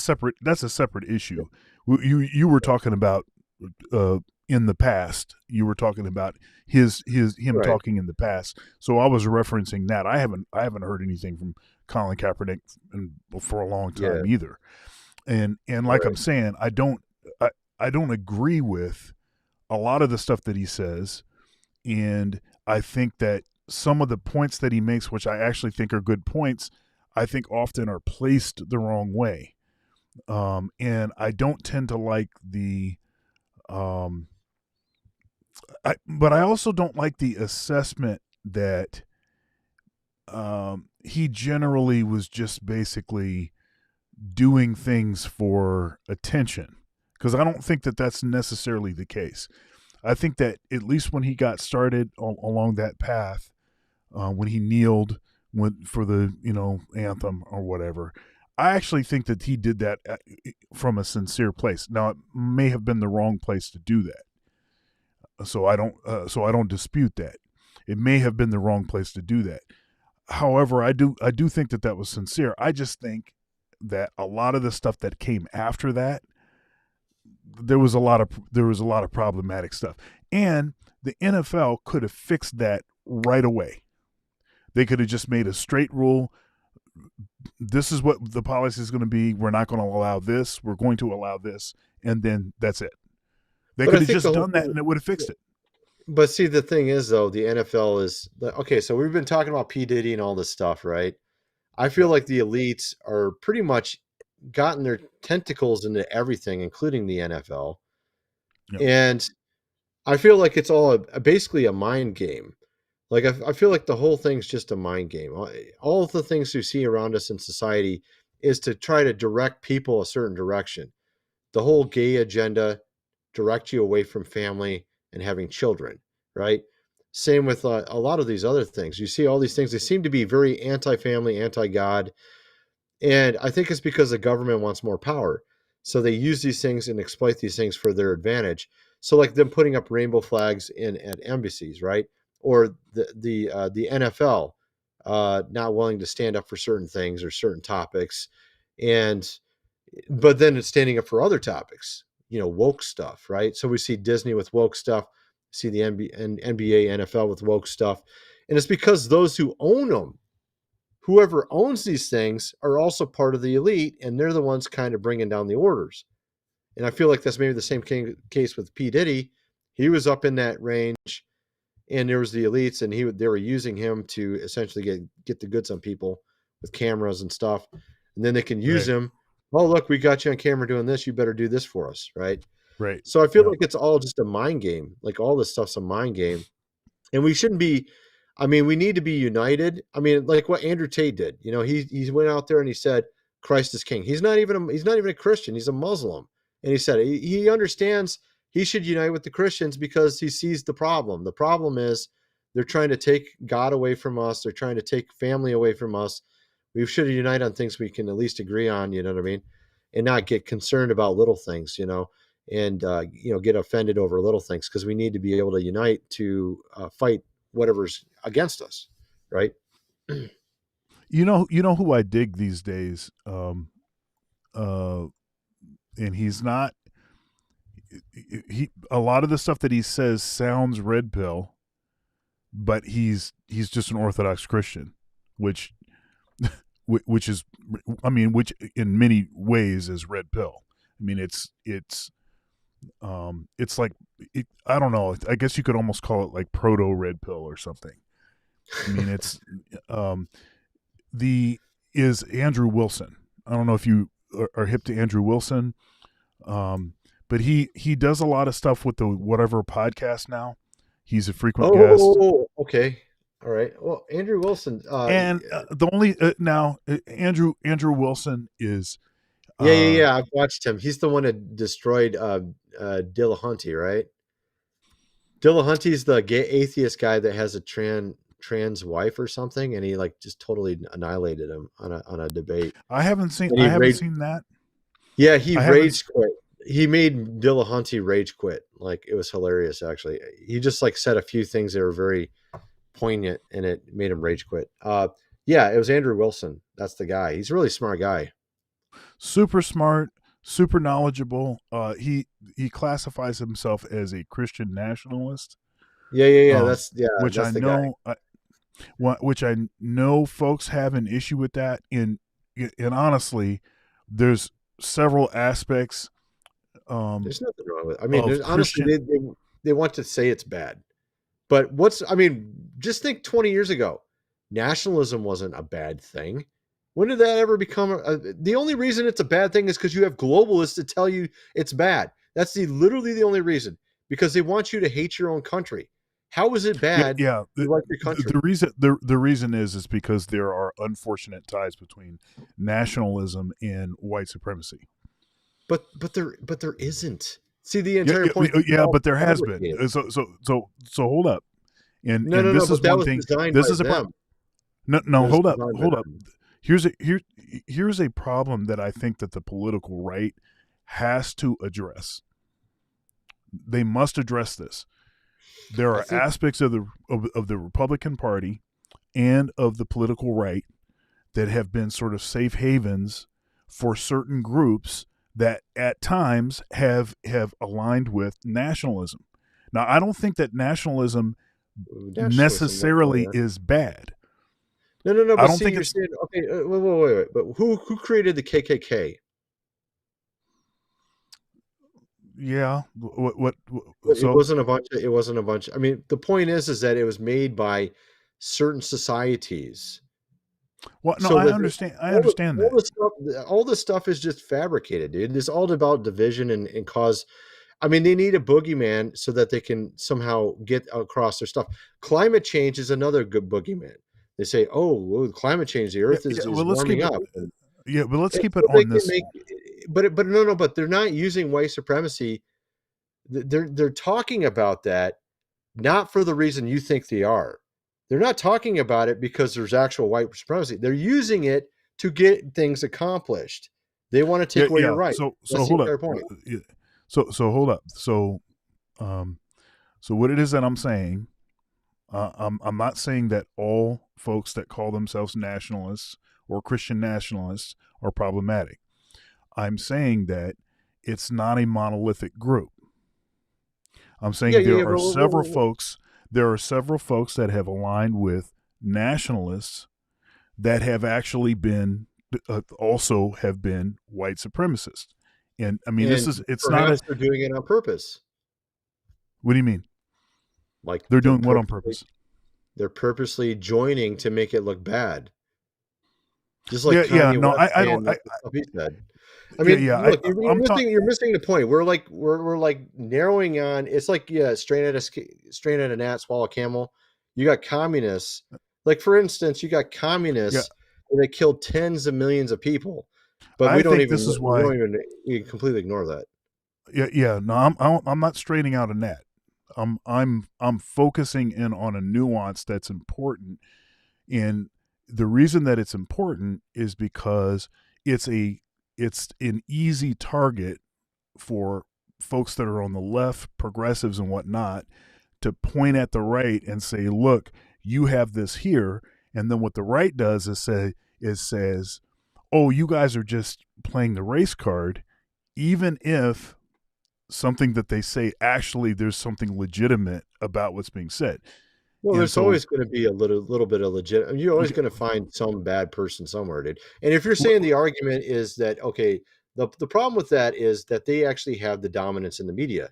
separate issue. You were talking about in the past. You were talking about him talking in the past. So I was referencing that. I haven't heard anything from Colin Kaepernick for a long time either. And like I'm saying, I don't agree with a lot of the stuff that he says, and I think that some of the points that he makes, which I actually think are good points, I think often are placed the wrong way. And I don't tend to like but I also don't like the assessment that he generally was just basically doing things for attention, because I don't think that that's necessarily the case. I think that at least when he got started along that path, when he kneeled for the anthem or whatever, I actually think that he did that from a sincere place. Now, it may have been the wrong place to do that, so I don't dispute that. It may have been the wrong place to do that. However, I do think that was sincere. I just think that a lot of the stuff that came after that, there was a lot of problematic stuff, and the NFL could have fixed that right away. They could have just made a straight rule. This is what the policy is going to be. We're not going to allow this. We're going to allow this, and then that's it. They could have just done that, and it would have fixed it. But see, the thing is, though, the NFL is okay. So we've been talking about P. Diddy and all this stuff, right? I feel like the elites are pretty much gotten their tentacles into everything, including the NFL. Yep. And I feel like it's all basically a mind game. Like, I feel like the whole thing's just a mind game. All of the things you see around us in society is to try to direct people a certain direction. The whole gay agenda directs you away from family and having children, right? Same with a lot of these other things. You see all these things, they seem to be very anti-family, anti-God. And I think it's because the government wants more power. So they use these things and exploit these things for their advantage. So like them putting up rainbow flags at embassies, right? Or the NFL not willing to stand up for certain things or certain topics, but then it's standing up for other topics, woke stuff, right? So we see Disney with woke stuff, see the NBA, NFL with woke stuff, and it's because those who own them, whoever owns these things, are also part of the elite, and they're the ones kind of bringing down the orders. And I feel like that's maybe the same case with P. Diddy. He was up in that range, and there was the elites, and they were using him to essentially get the goods on people with cameras and stuff, and then they can use him. Oh, look, we got you on camera doing this. You better do this for us, right? Right. So I feel like it's all just a mind game. Like all this stuff's a mind game, and we shouldn't be. I mean, we need to be united. I mean, like what Andrew Tate did. He went out there and he said, "Christ is King." He's not even a Christian. He's a Muslim, and he said he understands he should unite with the Christians because he sees the problem. The problem is they're trying to take God away from us. They're trying to take family away from us. We should unite on things we can at least agree on. You know what I mean? And not get concerned about little things. And get offended over little things, because we need to be able to unite to fight whatever's against us, right? You know who I dig these days, and he's not. A lot of the stuff that he says sounds red pill, but he's just an Orthodox Christian, which is, which in many ways is red pill. I mean, it's like I don't know. I guess you could almost call it like proto red pill or something. I mean, it's is Andrew Wilson. I don't know if you are hip to Andrew Wilson, but he does a lot of stuff with the whatever podcast now. He's a frequent guest. Oh, okay, all right. Well, Andrew Wilson, and the only now Andrew Wilson is. Yeah. I've watched him. He's the one that destroyed Dillahunty, right? Dillahunty's the gay atheist guy that has a trans wife or something, and he like just totally annihilated him on a debate. I haven't seen that. Yeah, he rage quit. He made Dillahunty rage quit. Like, it was hilarious, actually. He just like said a few things that were very poignant, and it made him rage quit. Yeah, it was Andrew Wilson. That's the guy. He's a really smart guy. Super smart, super knowledgeable. He classifies himself as a Christian nationalist. Yeah. Which that's I know. Which I know folks have an issue with that. And honestly, there's several aspects. There's nothing wrong with it. I mean, honestly, they want to say it's bad, but just think 20 years ago, nationalism wasn't a bad thing. When did that ever become the only reason it's a bad thing is because you have globalists to tell you it's bad. That's literally the only reason, because they want you to hate your own country. How is it bad? Yeah. Like your country? The reason is because there are unfortunate ties between nationalism and white supremacy. But there isn't. See, the entire point. Yeah, but there has been. So hold up. And this is one thing. This is a problem. No, hold up. Here's a problem that I think that the political right has to address. They must address this. There are aspects of the Republican Party and of the political right that have been sort of safe havens for certain groups that at times have aligned with nationalism. Now, I don't think that nationalism necessarily is bad. No. But I don't see, think you're it's saying, okay. Wait. But who created the KKK? Yeah. What? It wasn't a bunch. It wasn't a bunch. I mean, the point is that it was made by certain societies. Well, no, I understand. I understand that. All this stuff is just fabricated, dude. It's all about division and cause. I mean, they need a boogeyman so that they can somehow get across their stuff. Climate change is another good boogeyman. They say, "Oh, well, climate change, the Earth is warming up." Yeah, but let's keep it on this. But no. But they're not using white supremacy. They're talking about that not for the reason you think they are. They're not talking about it because there's actual white supremacy. They're using it to get things accomplished. They want to take away your right. So That's hold the up. entire point. So hold up. So what it is that I'm saying, I'm not saying that all folks that call themselves nationalists or Christian nationalists are problematic. I'm saying that it's not a monolithic group. I'm saying there are several folks. There are several folks that have aligned with nationalists that have actually been also have been white supremacists. And I mean, it's not perhaps they're doing it on purpose. What do you mean? Like they're doing what on purpose? They're purposely joining to make it look bad. Just like Kanye no, West I don't. stuff he said. I mean, look, you're missing the point. We're like narrowing on. It's like strain at a gnat, swallow a camel. You got communists. Like for instance, you got communists that killed tens of millions of people, but we don't even completely ignore that. No, I'm not straining out a gnat. I'm focusing in on a nuance that's important, and the reason that it's important is because it's an easy target for folks that are on the left, progressives and whatnot, to point at the right and say, look, you have this here. And then what the right does is says, oh, you guys are just playing the race card, even if something that they say, actually there's something legitimate about what's being said. Well, there's always going to be a little bit of legit. You're always going to find some bad person somewhere, dude. And if you're saying the argument is that, okay, the problem with that is that they actually have the dominance in the media.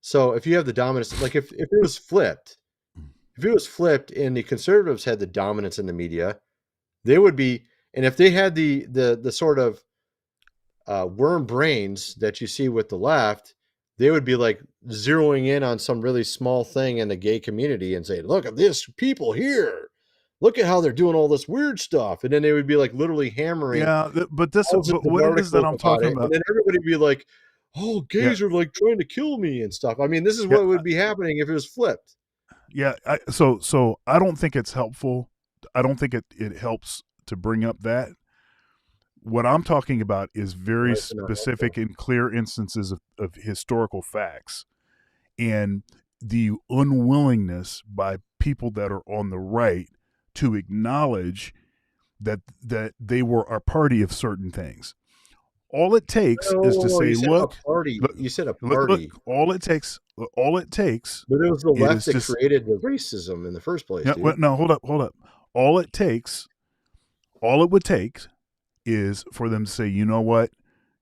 So if you have the dominance, like if it was flipped, and the conservatives had the dominance in the media, they would be, and if they had the sort of worm brains that you see with the left, they would be like zeroing in on some really small thing in the gay community and say, look at this people here. Look at how they're doing all this weird stuff. And then they would be like literally hammering. But what it is that I'm talking about. And then everybody would be like, oh, gays are like trying to kill me and stuff. I mean, this is what would be happening if it was flipped. Yeah. So I don't think it's helpful. I don't think it helps to bring up that. What I'm talking about is very specific and clear instances of historical facts, and the unwillingness by people that are on the right to acknowledge that they were a party of certain things. All it takes is to say, look, you said a party. Look, all it takes. But it was the left that created the racism in the first place. No, hold up. All it would take is for them to say, you know what,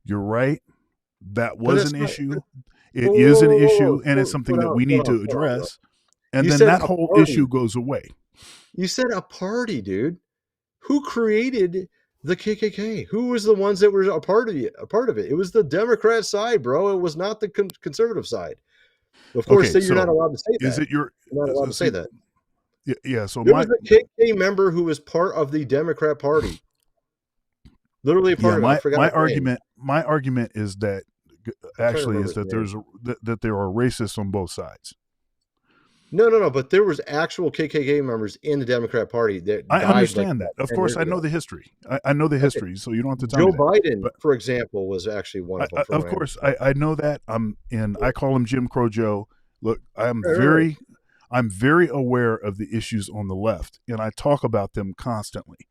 you're right. That was an issue. It is an issue, and it's something that we need to address. And then that whole issue goes away. You said a party, dude. Who created the KKK? Who was the ones that were a part of it? It was the Democrat side, bro. It was not the conservative side. Of course, you're not allowed to say that. You're not allowed to say that. Yeah. So there was a KKK member who was part of the Democrat Party. Literally a part of it. I forgot my argument is that actually is that that there are racists on both sides. No. But there was actual KKK members in the Democrat Party that I understand that. Of course, I know the history. I know the history, so you don't have to tell me. Joe Biden, for example, was actually one of them. Of course, I know that. I call him Jim Crow Joe. Look, I'm very aware of the issues on the left, and I talk about them constantly.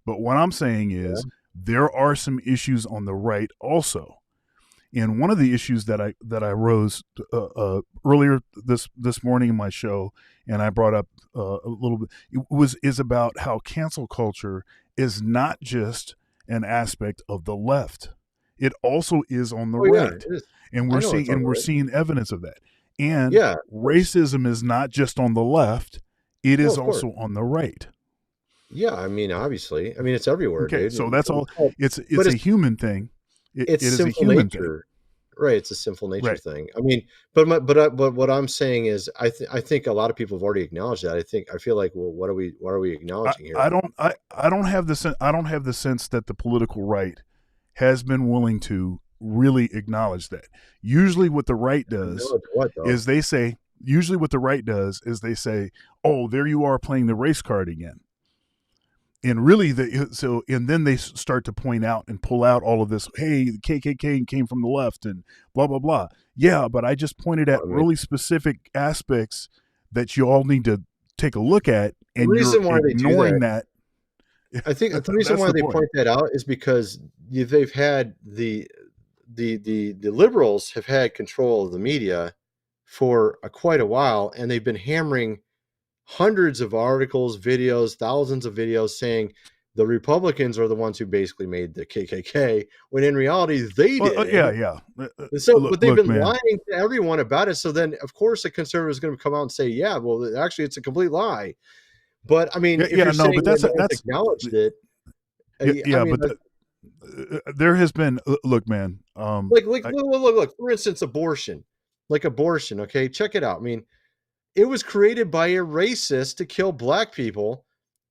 But what I'm saying is there are some issues on the right also. And one of the issues that I rose earlier this morning in my show, and I brought up a little bit, is about how cancel culture is not just an aspect of the left; it also is on the right, and we're seeing evidence of that. And racism is not just on the left; it is also on the right. Yeah, I mean, obviously, it's everywhere. Okay, dude. so that's all. It's a human thing. It is a human thing. Right, it's a sinful nature thing. I mean, but what I'm saying is, I think a lot of people have already acknowledged that. I feel like, well, what are we acknowledging here? I don't have the sense that the political right has been willing to really acknowledge that. Usually, what the right does is they say, oh, there you are playing the race card again. And really, and then they start to point out and pull out all of this. Hey, the KKK came from the left and blah blah blah. Yeah, but I just pointed at really specific aspects that you all need to take a look at, and the reason you're why they do ignoring that. I think the reason why they point that out is because they've had the liberals have had control of the media for quite a while, and they've been hammering hundreds of articles, videos, thousands of videos saying the Republicans are the ones who basically made the KKK, when in reality they did. Yeah. So, but they've been lying to everyone about it. So then, of course, a conservative is going to come out and say, "Yeah, well, actually, it's a complete lie." But I mean, if you're saying that's acknowledged it, there has been. Look, man. Look. For instance, abortion. Okay, check it out. I mean, it was created by a racist to kill black people,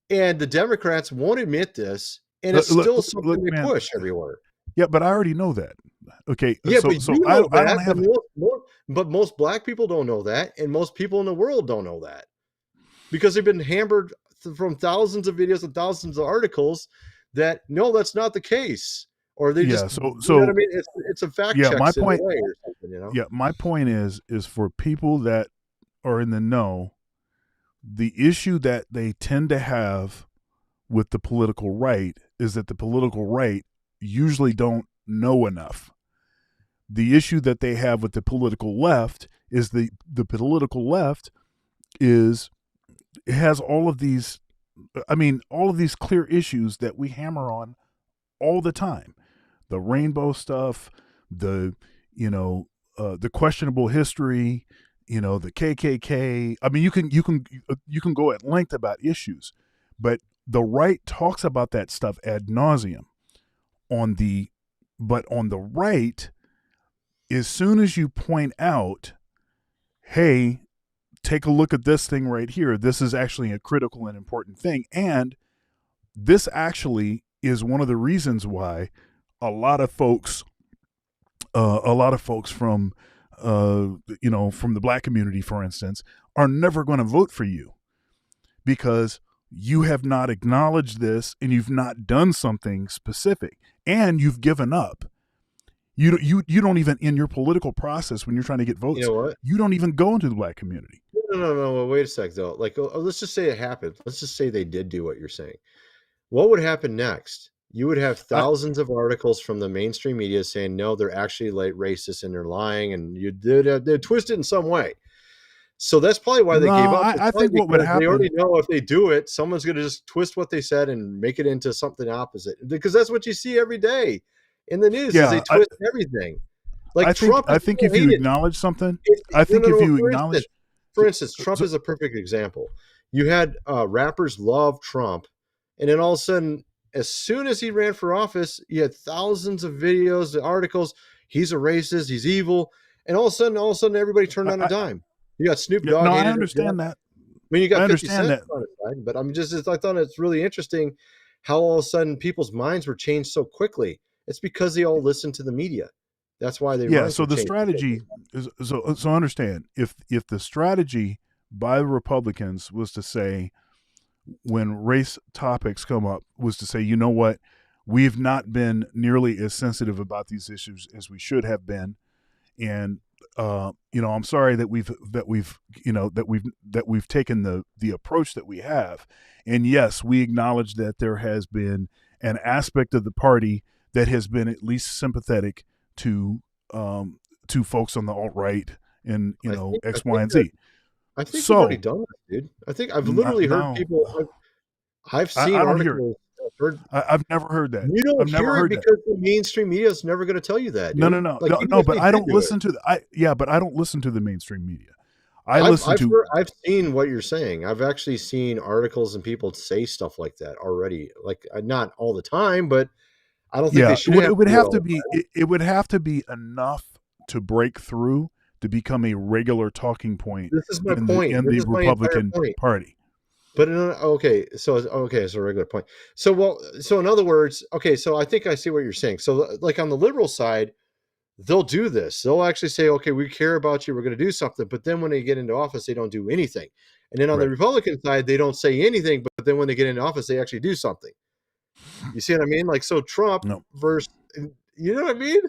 and the Democrats won't admit this, and it's still something they push everywhere. Yeah, but I already know that. Okay. Yeah, but you know that. But most black people don't know that, and most people in the world don't know that, because they've been hammered from thousands of videos and thousands of articles that no, that's not the case, or they just you know what I mean. It's a fact check. My point. Or something, you know? Yeah, my point is for people that are in the know, the issue that they tend to have with the political right is that the political right usually don't know enough. The issue that they have with the political left is the political left has all of these clear issues that we hammer on all the time. The rainbow stuff, the questionable history, the KKK. I mean, you can go at length about issues, but the right talks about that stuff ad nauseum. But on the right, as soon as you point out, hey, take a look at this thing right here. This is actually a critical and important thing, and this actually is one of the reasons why a lot of folks from from the black community, for instance, are never going to vote for you, because you have not acknowledged this, and you've not done something specific, and you've given up. You don't even, in your political process, when you're trying to get votes, you don't even go into the black community. No. Wait a sec, though. Let's just say it happened. Let's just say they did do what you're saying. What would happen next? You would have thousands of articles from the mainstream media saying, no, they're actually racist and they're lying, and they're twisted in some way. So that's probably why they gave up. I think what would happen, they already know if they do it, someone's going to just twist what they said and make it into something opposite, because that's what you see every day in the news. Is they twist everything. I think if you acknowledge something, for instance, Trump is a perfect example. You had rappers love Trump, and then all of a sudden, as soon as he ran for office, you had thousands of videos, articles. He's a racist. He's evil. And all of a sudden, everybody turned on a dime. You got Snoop Dogg. No, I understand that. I mean, you got 50 Cent on his side, but I thought it's really interesting how all of a sudden people's minds were changed so quickly. It's because they all listen to the media. That's why they. Yeah. So the strategy is so understand, if the strategy by the Republicans was to say, when race topics come up, was to say, you know what, we've not been nearly as sensitive about these issues as we should have been, and I'm sorry that we've taken the approach that we have, and yes, we acknowledge that there has been an aspect of the party that has been at least sympathetic to folks on the alt-right and X, Y, and Z. I think you've already done that, dude. I think I've literally heard people. I've seen articles. I've never heard that. You don't hear it because the mainstream media is never going to tell you that. Dude. No. But I don't listen to but I don't listen to the mainstream media. I've seen what you're saying. I've actually seen articles and people say stuff like that already. Like, not all the time, but I don't think they should. It would have to be enough to break through to become a regular talking point. This is my point. In the Republican Party. But so it's a regular point. So in other words, so I think I see what you're saying. So like on the liberal side, they'll do this. They'll actually say, okay, we care about you, we're going to do something. But then when they get into office, they don't do anything. And then on the Republican side, they don't say anything, but but then when they get into office, they actually do something. You see what I mean? Like, so Trump versus, you know what I mean?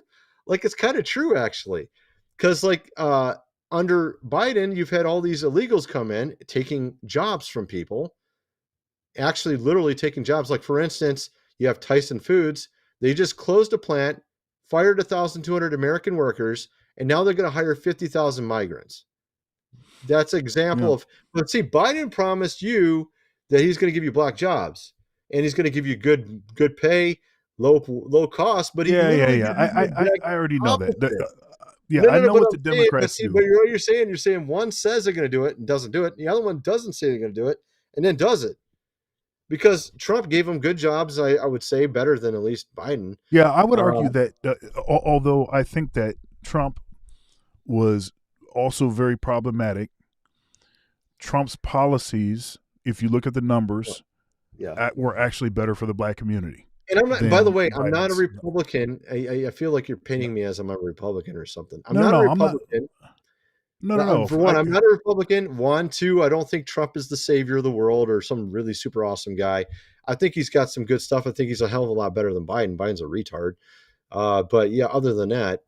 Like, it's kind of true, actually. Because, like, under Biden, you've had all these illegals come in, taking jobs from people, actually literally taking jobs. Like, for instance, you have Tyson Foods. They just closed a plant, fired 1,200 American workers, and now they're going to hire 50,000 migrants. That's an example of, but see, Biden promised you that he's going to give you black jobs and he's going to give you good pay, low cost, but he literally gives you I already know that. no, I know but what the I'm saying, Democrats do. But you're saying, one says they're going to do it and doesn't do it. And the other one doesn't say they're going to do it and then does it. Because Trump gave them good jobs, I would say, better than at least Biden. Yeah, I would argue that, although I think that Trump was also very problematic, Trump's policies, if you look at the numbers, were actually better for the black community. And I'm not, by the way, I'm not a Biden's. Republican. I feel like you're painting me as I'm a Republican or something. I'm No, not no, a I'm not. Republican. No. For one, I'm not a Republican. One, two, I don't think Trump is the savior of the world or some really super awesome guy. I think he's got some good stuff. I think he's a hell of a lot better than Biden. Biden's a retard. But yeah, other than that,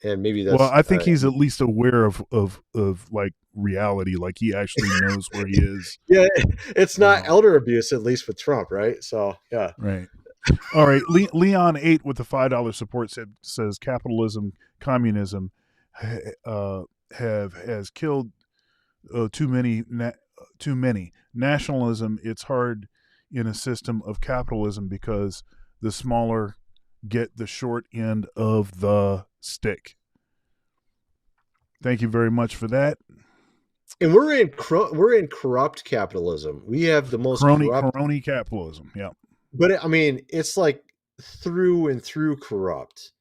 and maybe that's. Well, I think he's at least aware of like reality. Like he actually knows where he is. Yeah, it's not elder abuse, at least with Trump, right? So yeah, right. All right, Leon 8 with the $5 support says capitalism, communism has killed too many. Nationalism, it's hard in a system of capitalism because the smaller get the short end of the stick. Thank you very much for that. And we're in corrupt capitalism. We have the most crony capitalism. Yeah. But I mean, it's like through and through corrupt.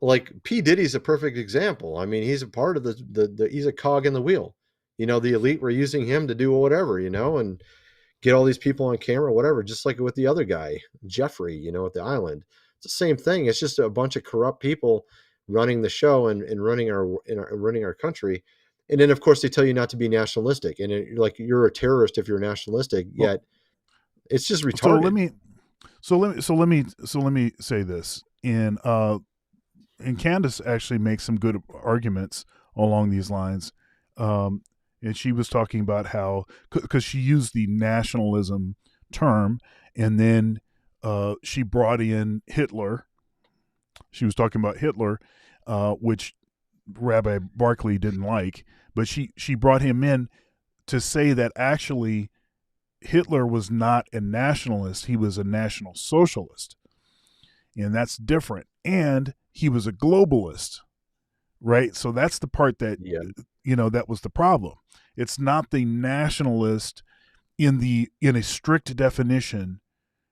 Like P. Diddy's a perfect example. I mean, he's a part of the he's a cog in the wheel. The elite were using him to do whatever, and get all these people on camera, whatever, just like with the other guy, Jeffrey, at the island. It's the same thing. It's just a bunch of corrupt people running the show and running our country. And then of course they tell you not to be nationalistic. And you're a terrorist if you're nationalistic, yet it's just retarded. So let me say this. And Candace actually makes some good arguments along these lines. And she was talking about how, because she used the nationalism term, and then she brought in Hitler. She was talking about Hitler, which Rabbi Barkley didn't like, but she brought him in to say that actually Hitler was not a nationalist, he was a national socialist. And that's different. And he was a globalist, right? So that's the part that, that was the problem. It's not the nationalist in a strict definition,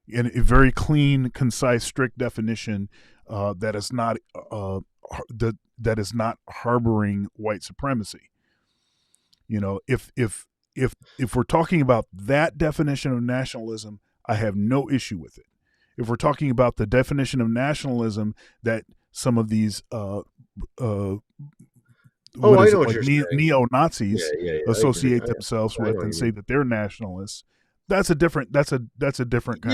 in a very clean, concise, strict definition that is not harboring white supremacy. If we're talking about that definition of nationalism, I have no issue with it. If we're talking about the definition of nationalism that some of these neo-Nazis associate themselves with and say that they're nationalists, that's a different kind of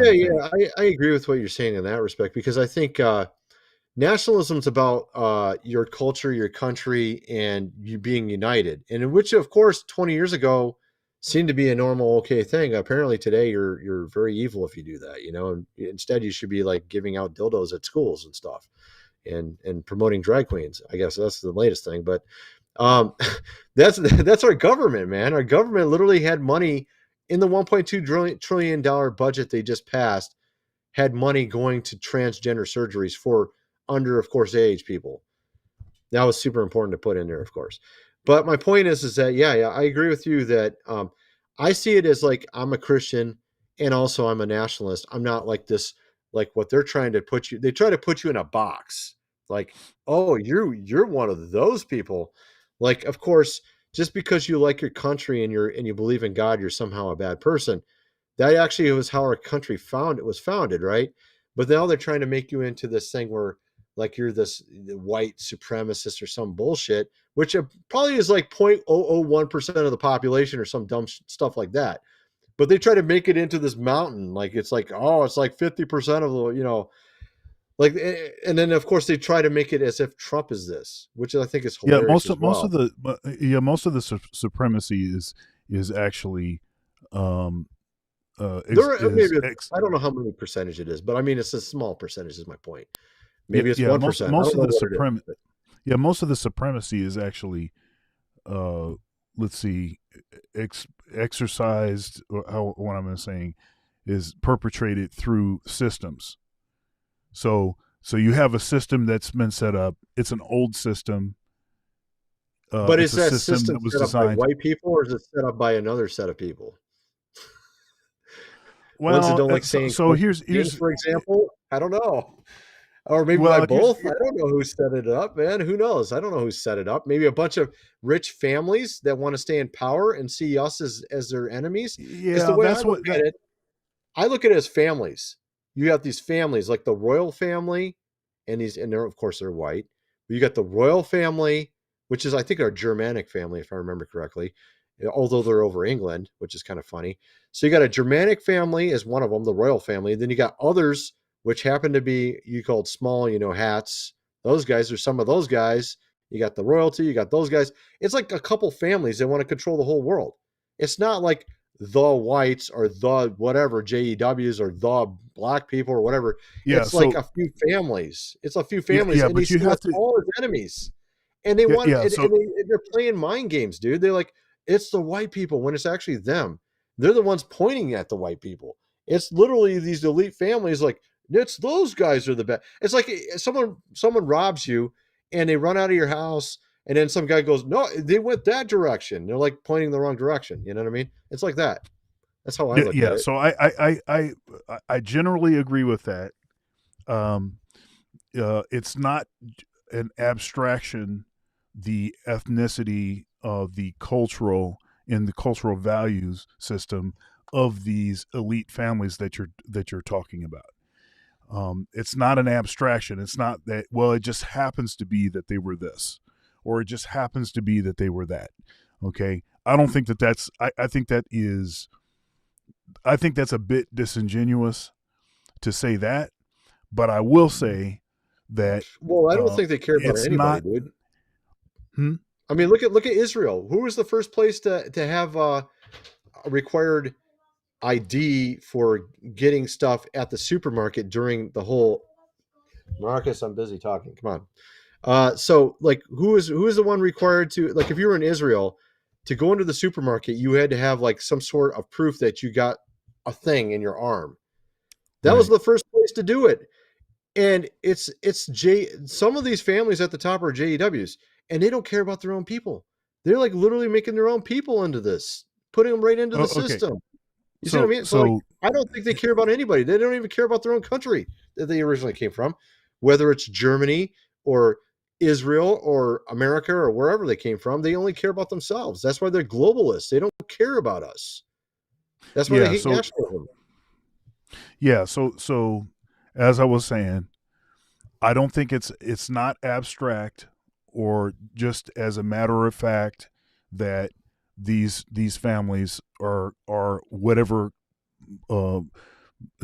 thing. I agree with what you're saying in that respect, because I think nationalism's about your culture, your country, and you being united, and in which of course 20 years ago seemed to be a normal, okay thing. Apparently today you're very evil if you do that, and instead you should be like giving out dildos at schools and stuff and promoting drag queens. I guess that's the latest thing, but that's our government, man. Our government literally had money in the $1.2 trillion budget they just passed, had money going to transgender surgeries for under, of course, age people. That was super important to put in there, of course. But my point is that, I agree with you that I see it as like I'm a Christian and also I'm a nationalist. I'm not like this, like what they're trying to put you. They try to put you in a box. Like, oh, you're one of those people. Like, of course, just because you like your country and you believe in God, you're somehow a bad person. That actually was how our country was founded, right? But now they're trying to make you into this thing where like you're this white supremacist or some bullshit, which probably is like 0.001% of the population or some dumb stuff like that. but they try to make it into this mountain. Like it's like, oh, it's like 50% of the, you know, like, and then of course they try to make it as if Trump is this, which I think is Yeah, hilarious as well. most of the supremacy is actually I don't know how many percentage it is, but I mean it's a small percentage is my point. Maybe it's 1%. Most of the most of the supremacy is actually let's see, exercised, or what I'm saying is perpetrated through systems. So you have a system that's been set up. It's an old system. But is that system set up by white people, or is it set up by another set of people? Well, ones that don't like saying so here's for example, I don't know. Or maybe by both. I don't know who set it up, man. Who knows? I don't know who set it up. Maybe a bunch of rich families that want to stay in power and see us as their enemies. Yeah, the way that's I look at it. I look at it as families. You have these families like the royal family, and they're of course they're white. But you got the royal family, which is I think our Germanic family, if I remember correctly, although they're over England, which is kind of funny. So you got a Germanic family as one of them, the royal family. Then you got others which happen to be you called small, hats. Those guys are some of those guys. You got the royalty, you got those guys. It's like a couple families that want to control the whole world. It's not like the whites or the whatever JEWs or the black people or whatever. Yeah, it's like a few families. It's a few families, and they see us all as enemies. And they want, and they're playing mind games, dude. They're like, it's the white people when it's actually them. They're the ones pointing at the white people. It's literally these elite families like, it's those guys are the best. It's like someone robs you and they run out of your house, and then some guy goes, no, they went that direction. They're like pointing the wrong direction. You know what I mean? It's like that. That's how I look at it. So I generally agree with that. It's not an abstraction, the ethnicity of the cultural values system of these elite families that you're talking about. It's not an abstraction. It's not that, well, it just happens to be that they were this, or it just happens to be that they were that. Okay. I don't think that's, I think that's a bit disingenuous to say that, but I will say that. Well, I don't think they care about anybody, dude. I mean, look at Israel. Who was the first place to have a required ID for getting stuff at the supermarket during the whole Marcus, I'm busy talking. Come on. So like who is the one required to, like, if you were in Israel to go into the supermarket, you had to have like some sort of proof that you got a thing in your arm. That was the first place to do it. And some of these families at the top are JEWs, and they don't care about their own people. They're like literally making their own people into this, putting them right into the system. You see what I mean? So like, I don't think they care about anybody. They don't even care about their own country that they originally came from, whether it's Germany or Israel or America or wherever they came from. They only care about themselves. That's why they're globalists. They don't care about us. That's why they hate nationalism. Yeah. So as I was saying, I don't think it's not abstract or just as a matter of fact that these families are whatever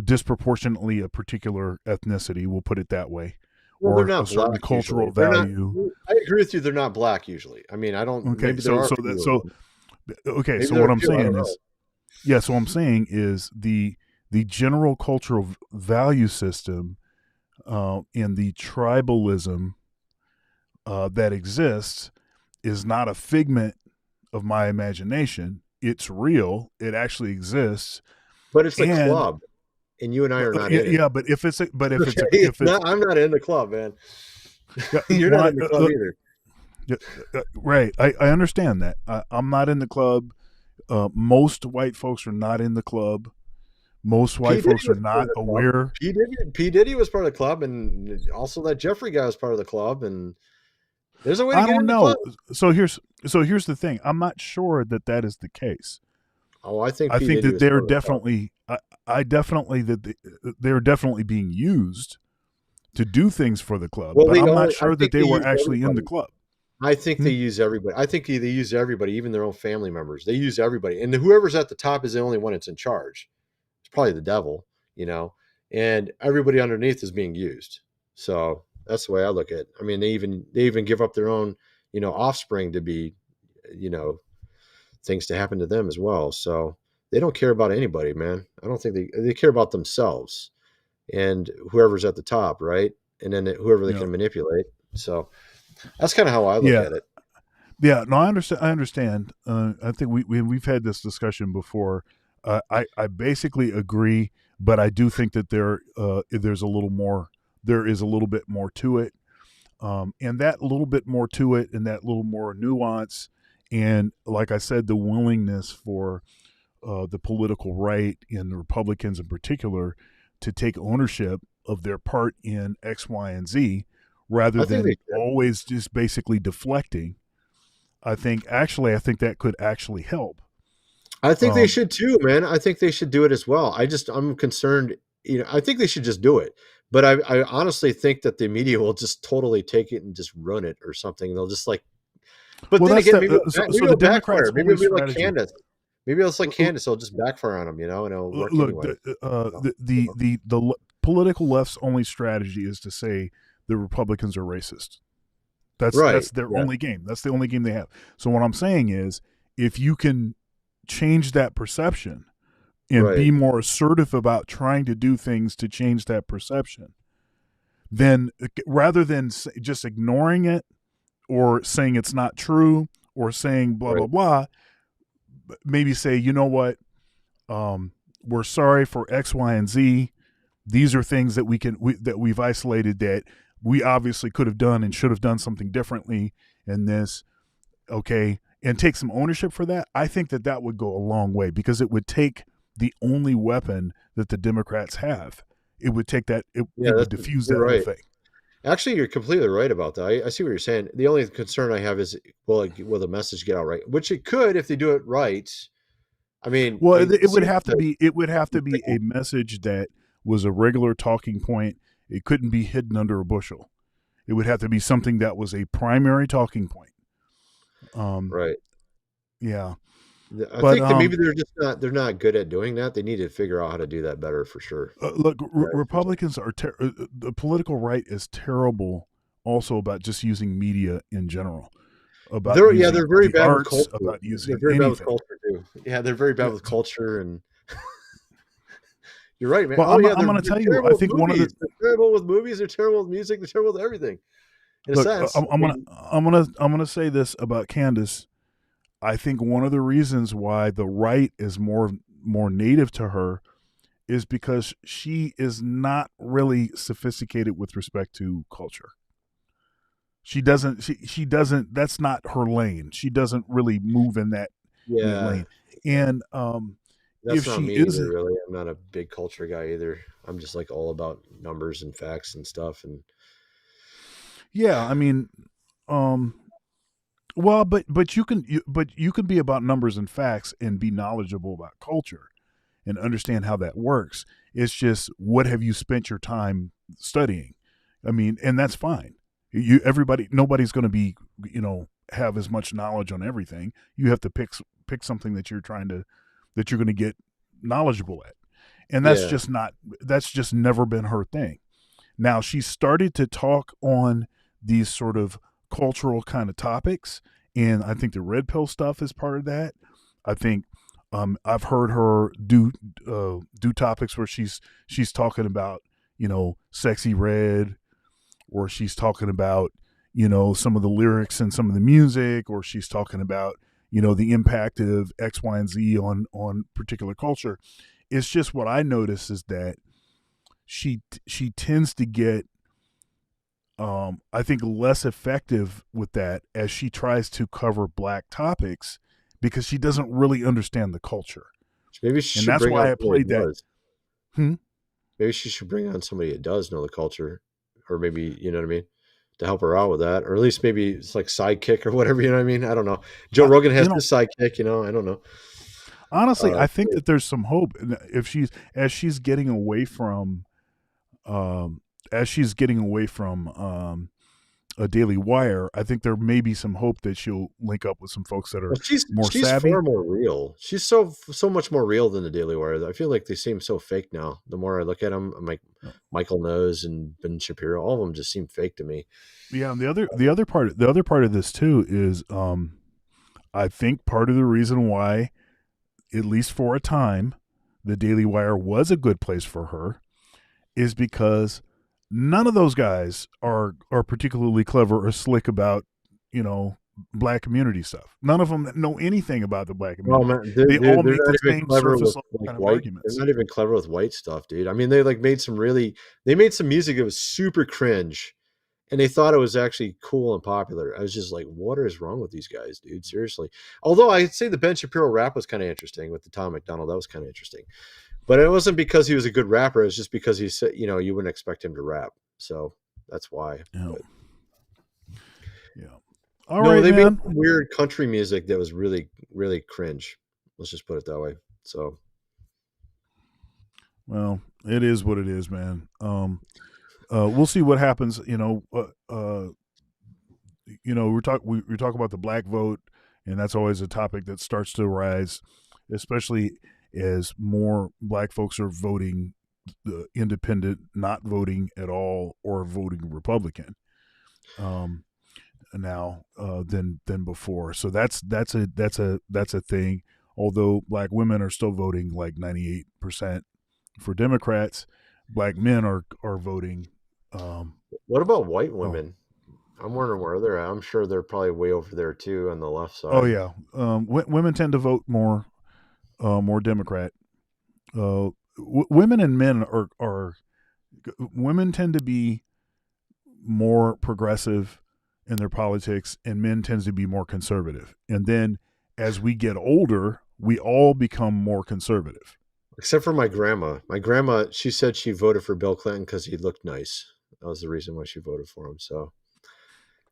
disproportionately a particular ethnicity, we'll put it that way, well, or they're not a certain black cultural usually. value. I agree with you. They're not black usually. I mean, I don't. Okay, maybe so what I'm saying is, so what I'm saying is the general cultural value system and the tribalism that exists is not a figment of my imagination. It's real. It actually exists. But it's a club, and you and I are not in it. Yeah, but if it's I'm not in the club, man. You're not in the club either. Right. I understand that. I'm not in the club. Most white folks are not in the club. Most white folks are not aware. P. Diddy was part of the club, and also that Jeffrey guy was part of the club, and there's a way to get in the club. So here's the thing. I'm not sure that is the case. Oh, I think that they're definitely. They're definitely being used to do things for the club, but I'm not sure that they were actually in the club. I think they use everybody. I think they use everybody, even their own family members. They use everybody, and whoever's at the top is the only one that's in charge. It's probably the devil, and everybody underneath is being used. So that's the way I look at it. I mean, they even give up their own, offspring to be, things to happen to them as well. So they don't care about anybody, man. I don't think they care about themselves and whoever's at the top, right? And then whoever they can manipulate. So that's kind of how I look at it. Yeah, no, I understand. I think we've had this discussion before. I basically agree, but I do think that there is a little bit more to it, and that little bit more to it, and that little more nuance, and like I said, the willingness for the political right and the Republicans in particular to take ownership of their part in X, Y, and Z, rather than always just basically deflecting. I think that could actually help. I think they should too, man. I think they should do it as well. I'm concerned, I think they should just do it. But I honestly think that the media will just totally take it and just run it or something. They'll just but then again, maybe it'll backfire. Maybe it'll be like Candace. Maybe it's like Candace. It'll just backfire on them, and it'll work anyway. The political left's only strategy is to say the Republicans are racist. That's their only game. That's the only game they have. So what I'm saying is, if you can change that perception and be more assertive about trying to do things to change that perception, then rather than just ignoring it or saying it's not true or saying blah, blah, blah, maybe say, you know what, we're sorry for X, Y, and Z. These are things that we've isolated that we obviously could have done and should have done something differently in this. Okay. And take some ownership for that. I think that would go a long way, because it would take the only weapon that the Democrats have. It would take that. It would diffuse that whole thing. Actually, you're completely right about that. I see what you're saying. The only concern I have is, will the message get out right? Which it could if they do it right. I mean, it would have to be a message that was a regular talking point. It couldn't be hidden under a bushel. It would have to be something that was a primary talking point. Right. Yeah. I think that maybe they're not good at doing that. They need to figure out how to do that better for sure. Look, Republicans are the political right is terrible also about just using media in general. They're very bad with culture. About using they're very anything. bad with culture too. Yeah, they're very bad with culture, and you're right, man. Well, I'm going to tell you, I think they're terrible with movies. They're terrible with music. They're terrible with everything. In a sense, I'm gonna say this about Candace. I think one of the reasons why the right is more native to her is because she is not really sophisticated with respect to culture. She doesn't. That's not her lane. She doesn't really move in that lane. And that's if not she me isn't, either, really. I'm not a big culture guy either. I'm just all about numbers and facts and stuff. And yeah, I mean, well, but you can be about numbers and facts and be knowledgeable about culture and understand how that works. It's just, what have you spent your time studying? I mean, and that's fine. Nobody's going to be, have as much knowledge on everything. You have to pick something that you're going to get knowledgeable at. And that's just never been her thing. Now, she started to talk on these sort of cultural kind of topics, and I think the red pill stuff is part of that. I think I've heard her do topics where she's talking about, sexy red, or she's talking about, some of the lyrics and some of the music, or she's talking about, the impact of X, Y, and Z on particular culture. It's just, what I notice is that she tends to get, I think, less effective with that as she tries to cover black topics, because she doesn't really understand the culture. Maybe she and should that's bring why on I played that. Maybe she should bring on somebody that does know the culture, or maybe, you know what I mean, to help her out with that, or at least maybe it's like sidekick or whatever. You know what I mean? I don't know. Joe Rogan has his sidekick. I don't know. Honestly, I think that there's some hope if she's getting away from Daily Wire, I think there may be some hope that she'll link up with some folks that are She's savvy. far more real. She's so much more real than the Daily Wire. I feel like they seem so fake now. The more I look at them, I'm like Michael Knowles and Ben Shapiro. All of them just seem fake to me. Yeah, and the other part of this too is, I think part of the reason why, at least for a time, the Daily Wire was a good place for her, is because none of those guys are particularly clever or slick about, black community stuff. None of them know anything about the black community. Oh man, They all make the not even same clever surface with kind of white. arguments. They're not even clever with white stuff, dude. I mean, they made some music that was super cringe, and they thought it was actually cool and popular. I was just like, what is wrong with these guys, dude? Seriously. Although I'd say the Ben Shapiro rap was kind of interesting with the Tom McDonald. That was kind of interesting. But it wasn't because he was a good rapper. It was just because he said, you wouldn't expect him to rap. So that's why. Yeah. They man. made weird country music that was really, really cringe. Let's just put it that way. So. Well, it is what it is, man. We'll see what happens. We talk about the black vote, and that's always a topic that starts to rise, especially as more black folks are voting independent, not voting at all, or voting Republican now than before. So that's a thing. Although black women are still voting like 98% for Democrats, black men are voting. What about white women? I'm wondering where they're at. I'm sure they're probably way over there too on the left side. Oh yeah, women tend to vote more Democrat. Women and men are women tend to be more progressive in their politics, and men tends to be more conservative. And then as we get older, we all become more conservative. Except for my grandma. My grandma, she said she voted for Bill Clinton because he looked nice. That was the reason why she voted for him. So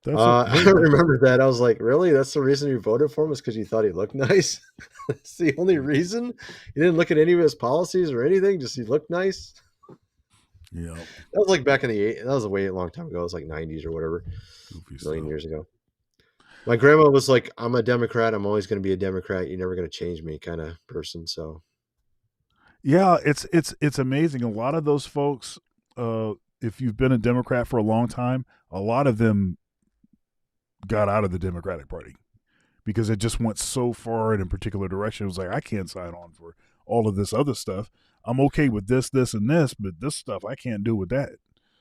I remember that. I was like, really? That's the reason you voted for him, is because you thought he looked nice? That's the only reason? You didn't look at any of his policies or anything? Just he looked nice? Yeah. That was like back in that was a way long time ago. It was like 90s or whatever. A million years ago. My grandma was like, I'm a Democrat. I'm always going to be a Democrat. You're never going to change me kind of person. So. Yeah, it's amazing. A lot of those folks, if you've been a Democrat for a long time, a lot of them got out of the Democratic Party because it just went so far in a particular direction. It was like, I can't sign on for all of this other stuff. I'm okay with this, and this, but this stuff I can't do with that.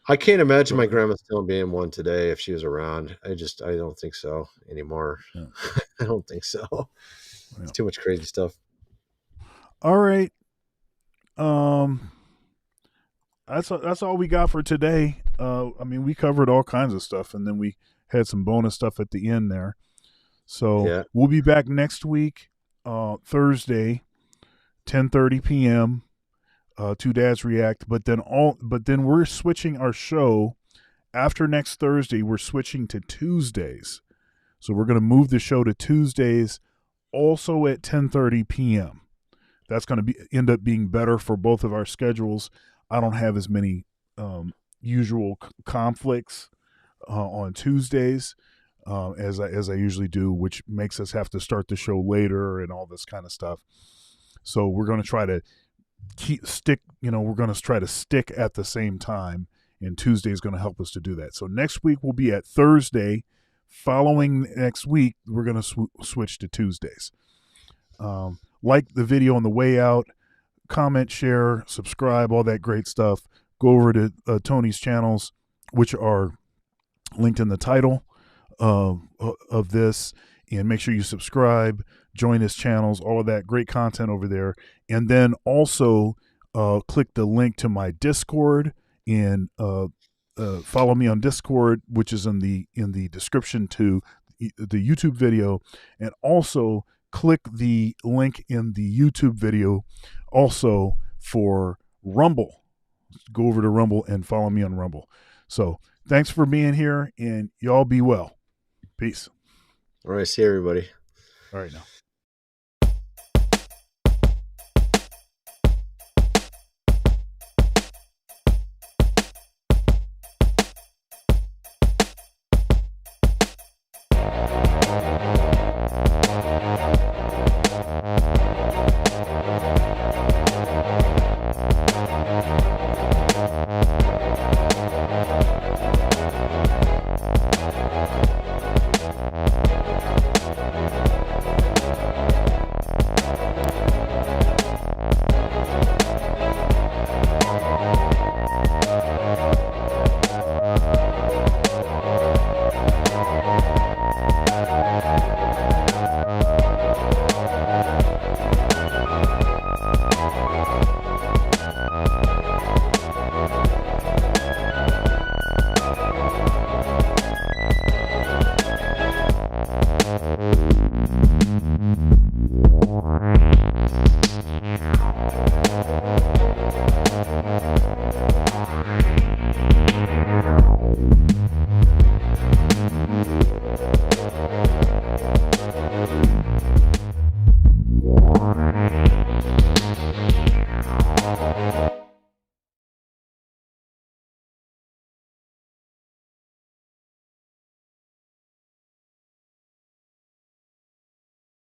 I can't imagine my grandma still being one today if she was around. I don't think so anymore. Yeah. I don't think so. Yeah. It's too much crazy stuff. All right. That's all we got for today. I mean, we covered all kinds of stuff, and then we had some bonus stuff at the end there. So We'll be back next week, Thursday, 10:30 p.m. Two Dads React. But then we're switching our show after next Thursday. We're switching to Tuesdays, so we're going to move the show to Tuesdays, also at 10:30 p.m. That's going to end up being better for both of our schedules. I don't have as many usual conflicts on Tuesdays as I usually do, which makes us have to start the show later and all this kind of stuff. So we're going to try to stick at the same time, and Tuesday is going to help us to do that. So next week we'll be at Thursday. Following next week, we're going to switch to Tuesdays. Like the video on the way out, comment, share, subscribe, all that great stuff. Go over to Tony's channels, which are linked in the title of this, and make sure you subscribe, join his channels, all of that great content over there. And then also click the link to my Discord and follow me on Discord, which is in the description to the YouTube video, and also click the link in the YouTube video also for Rumble. Go over to Rumble and follow me on Rumble. So thanks for being here, and y'all be well. Peace. All right. See everybody. All right now.